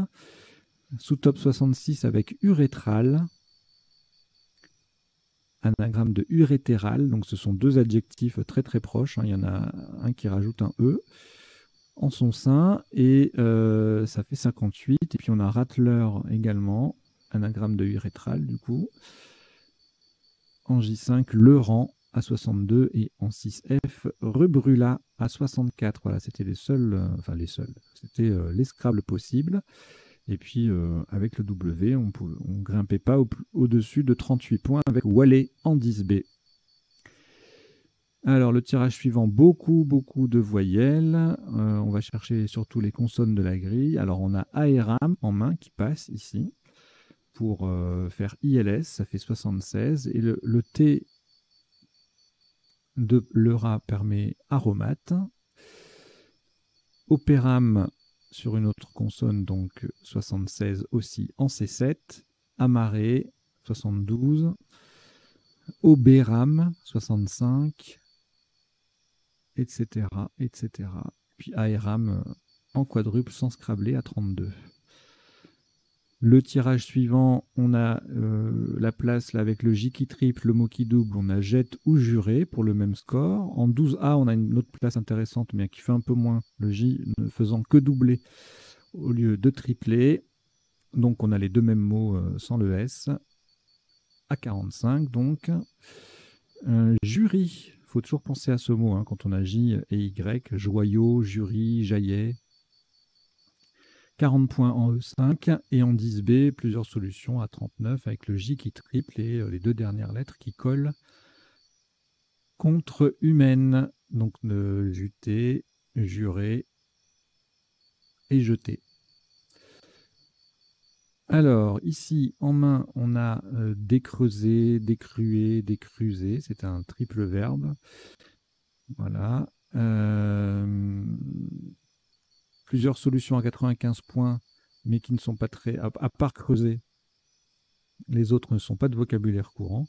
Sous top 66 avec urétral. Anagramme de urétéral, donc ce sont 2 adjectifs très très proches. Hein. Il y en a un qui rajoute un E en son sein, et ça fait 58. Et puis on a Rattler également, anagramme de urétral du coup. En J5, Le Rang à 62, et en 6F, Rebrula à 64. Voilà, c'était les seuls, c'était les Scrabble possibles. Et puis avec le W, on ne grimpait pas au-dessus de 38 points avec Wallet en 10B. Alors, le tirage suivant, beaucoup de voyelles. On va chercher surtout les consonnes de la grille. Alors, on a Aeram en main qui passe ici pour faire ILS, ça fait 76. Et le T de l'ERA permet aromate. Opéram sur une autre consonne, donc 76 aussi en C7. Amarré, 72. Obéram, 65. Etc. Puis Aeram en quadruple sans scrabler à 32. Le tirage suivant, on a la place là, avec le J qui triple, le mot qui double, on a jette ou juré pour le même score. En 12A, on a une autre place intéressante, mais qui fait un peu moins, le J ne faisant que doubler au lieu de tripler. Donc on a les 2 mêmes mots sans le S. À 45, donc. Jury. Il faut toujours penser à ce mot hein, quand on a J et Y, joyau, jury, jaillet. 40 points en E5 et en 10B, plusieurs solutions à 39 avec le J qui triple et les 2 dernières lettres qui collent contre humaine. Donc juter, jurer et jeter. Alors, ici, en main, on a décreuser, décruer, décruser. C'est un triple verbe. Voilà. Plusieurs solutions à 95 points mais qui ne sont pas très... À part creuser, les autres ne sont pas de vocabulaire courant.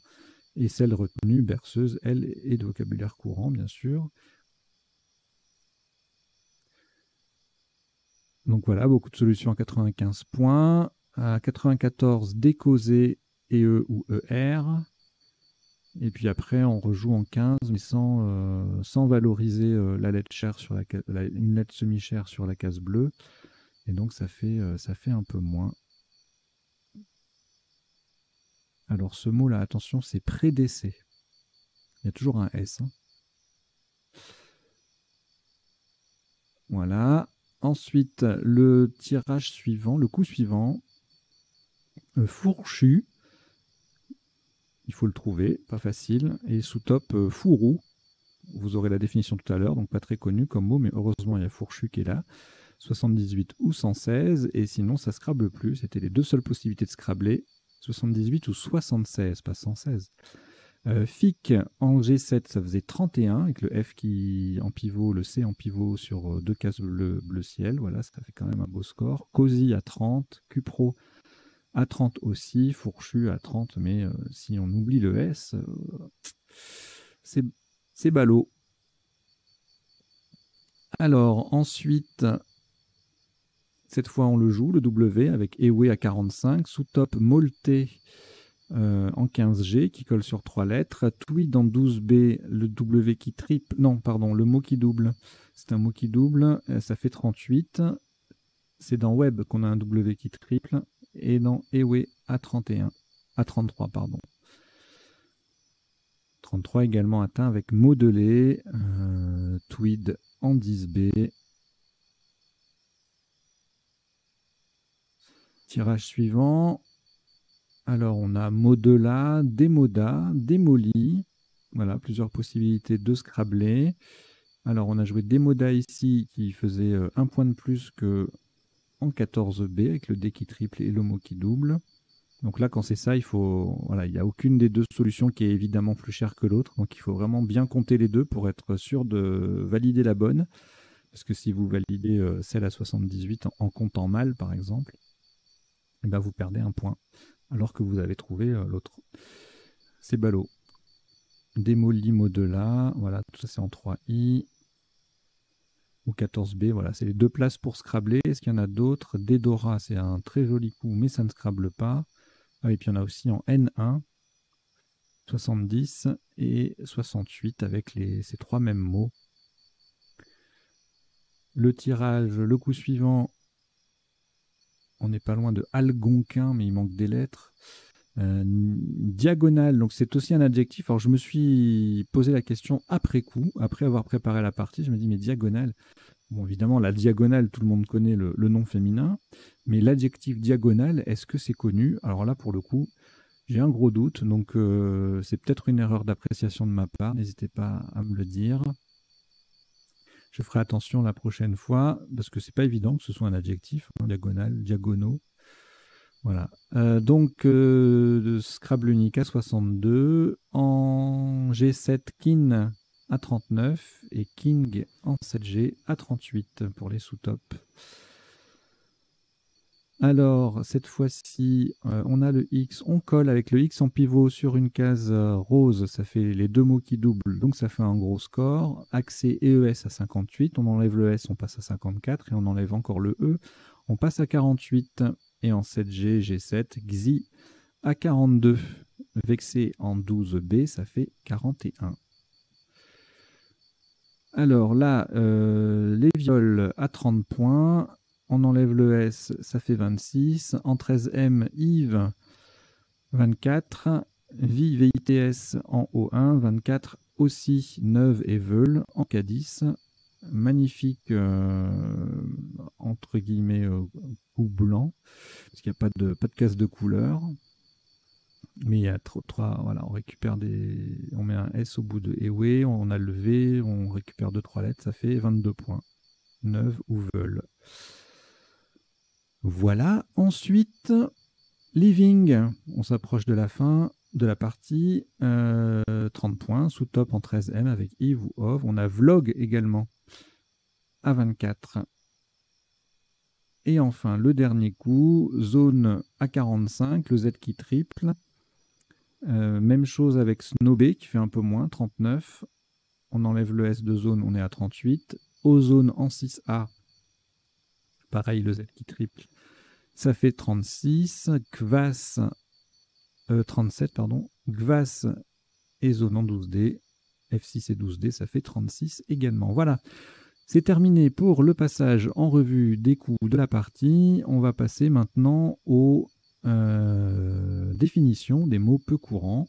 Et celle retenue, berceuse, elle, est de vocabulaire courant, bien sûr. Donc voilà, beaucoup de solutions à 95 points. À 94, décausé, EE ou ER. Et puis après, on rejoue en 15, mais sans valoriser la lettre chère sur une lettre semi-chère sur la case bleue. Et donc ça fait un peu moins. Alors ce mot-là, attention, c'est prédécès. Il y a toujours un S. Hein. Voilà. Ensuite, le tirage suivant, le coup suivant, fourchu. Il faut le trouver, pas facile. Et sous top, fourrou. Vous aurez la définition tout à l'heure, donc pas très connu comme mot, mais heureusement il y a fourchu qui est là. 78 ou 116, et sinon ça scrable plus. C'était les deux seules possibilités de scrabler. 78 ou 76, pas 116. FIC en G7, ça faisait 31, avec le F qui en pivot, le C en pivot sur deux cases bleu ciel. Voilà, ça fait quand même un beau score. COSI à 30, Cupro à 30 aussi, Fourchu à 30, mais si on oublie le S, c'est ballot. Alors, ensuite, cette fois on le joue, le W, avec Ewe à 45, sous top Molté en 15G qui colle sur 3 lettres, Tweed en 12B, le W qui triple, non pardon, le mot qui double, c'est un mot qui double, ça fait 38, c'est dans Web qu'on a un W qui triple, et dans Ewe à 31, à 33 pardon. 33 également atteint avec modelé, Tweed en 10B. Tirage suivant. Alors, on a Modela, Démoda, Démoli. Voilà, plusieurs possibilités de scrabler. Alors, on a joué Démoda ici, qui faisait un point de plus que en 14B, avec le D qui triple et le mot qui double. Donc là, quand c'est ça, il n'y a aucune des deux solutions qui est évidemment plus chère que l'autre. Donc, il faut vraiment bien compter les deux pour être sûr de valider la bonne. Parce que si vous validez celle à 78 en comptant mal, par exemple, eh ben, vous perdez un point. Alors que vous avez trouvé l'autre. C'est ballot. Démoli, Modela, voilà, tout ça c'est en 3i. Ou 14b, voilà, c'est les deux places pour scrabler. Est-ce qu'il y en a d'autres? Dédora, c'est un très joli coup, mais ça ne scrable pas. Ah, et puis il y en a aussi en N1, 70 et 68 avec ces trois mêmes mots. Le tirage, le coup suivant, on n'est pas loin de algonquin, mais il manque des lettres. Diagonale, donc c'est aussi un adjectif. Alors je me suis posé la question après coup, après avoir préparé la partie, je me dis mais diagonale, bon évidemment la diagonale, tout le monde connaît le nom féminin, mais l'adjectif diagonale, est-ce que c'est connu? Alors là pour le coup, j'ai un gros doute, donc c'est peut-être une erreur d'appréciation de ma part, n'hésitez pas à me le dire. Je ferai attention la prochaine fois, parce que c'est pas évident que ce soit un adjectif, hein, diagonale, diagonaux. Voilà. Donc, Scrabble unique à 62, en G7 Kin à 39 et King en 7G à 38 pour les sous-top. Alors, cette fois-ci, on a le X, on colle avec le X en pivot sur une case rose, ça fait les deux mots qui doublent, donc ça fait un gros score. Accès EES à 58, on enlève le S, on passe à 54, et on enlève encore le E, on passe à 48. Et en 7G, G7, Xi à 42. Vexé en 12B, ça fait 41. Alors là, les viols à 30 points. On enlève le S, ça fait 26. En 13M, Yves, 24. Vi, VITS en O1, 24 aussi. Neuve et Veul en K10. Magnifique, entre guillemets, coup blanc, parce qu'il n'y a pas de case de couleur. Mais il y a trois, voilà, on récupère on met un S au bout de Ewe, on a le V, on récupère 2-3 lettres, ça fait 22 points. Neuve ou Veul. Voilà, ensuite, Living, on s'approche de la fin de la partie, 30 points, sous top en 13M avec Yves ou Ov. On a Vlog également à 24. Et enfin, le dernier coup, zone à 45, le Z qui triple. Même chose avec Snowbay qui fait un peu moins, 39. On enlève le S de zone, on est à 38. Ozone en 6A, pareil, le Z qui triple, ça fait 36. Kvas, 37, pardon. Kvas et zone en 12D. F6 et 12D, ça fait 36 également. Voilà, c'est terminé pour le passage en revue des coups de la partie. On va passer maintenant aux définitions des mots peu courants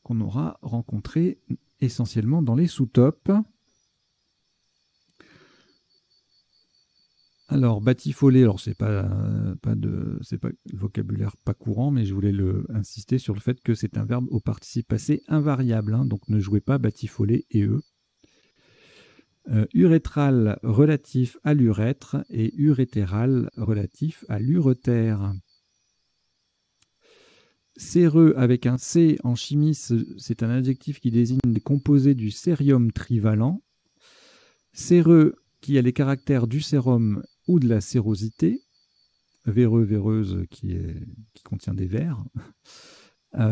qu'on aura rencontrés essentiellement dans les sous-tops. Alors, batifoler, alors c'est pas le vocabulaire pas courant, mais je voulais insister sur le fait que c'est un verbe au participe passé invariable, hein, donc ne jouez pas batifoler et eux. Urétral relatif à l'urètre et urétéral relatif à l'urètère. Séreux avec un C en chimie, c'est un adjectif qui désigne des composés du cérium trivalent. Séreux qui a les caractères du sérum ou de la sérosité. Véreux, véreuse qui contient des vers.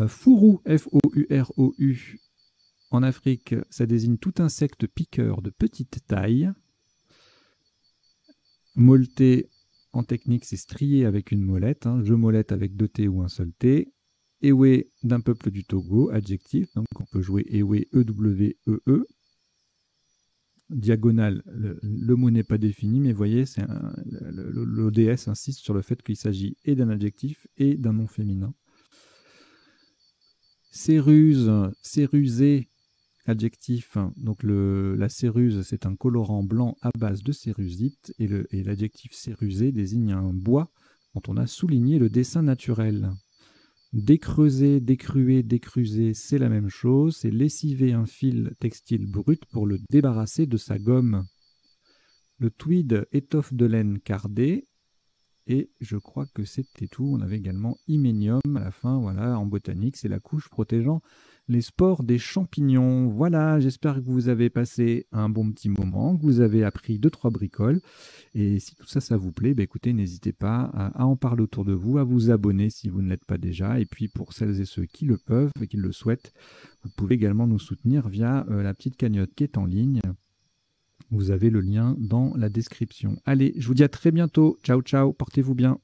Fourou, F-O-U-R-O-U. En Afrique, ça désigne tout insecte piqueur de petite taille. Molleté, en technique, c'est strié avec une molette. Hein. Je mollette avec 2 T ou un seul T. Ewe, d'un peuple du Togo, adjectif. Donc on peut jouer Ewe, E-W-E-E. Diagonale, le mot n'est pas défini, mais vous voyez, l'ODS insiste sur le fait qu'il s'agit et d'un adjectif et d'un nom féminin. Céruse, cérusé, adjectif. Donc la céruse, c'est un colorant blanc à base de cérusite, et l'adjectif cérusé désigne un bois dont on a souligné le dessin naturel. Décreuser, décruer, décruser, c'est la même chose. C'est lessiver un fil textile brut pour le débarrasser de sa gomme. Le tweed, étoffe de laine cardée. Et je crois que c'était tout. On avait également hyménium à la fin. Voilà, en botanique, c'est la couche protégeant les spores des champignons. Voilà, j'espère que vous avez passé un bon petit moment, que vous avez appris 2-3 bricoles. Et si tout ça, ça vous plaît, bah écoutez, n'hésitez pas à en parler autour de vous, à vous abonner si vous ne l'êtes pas déjà. Et puis pour celles et ceux qui le peuvent et qui le souhaitent, vous pouvez également nous soutenir via la petite cagnotte qui est en ligne. Vous avez le lien dans la description. Allez, je vous dis à très bientôt. Ciao, ciao, portez-vous bien.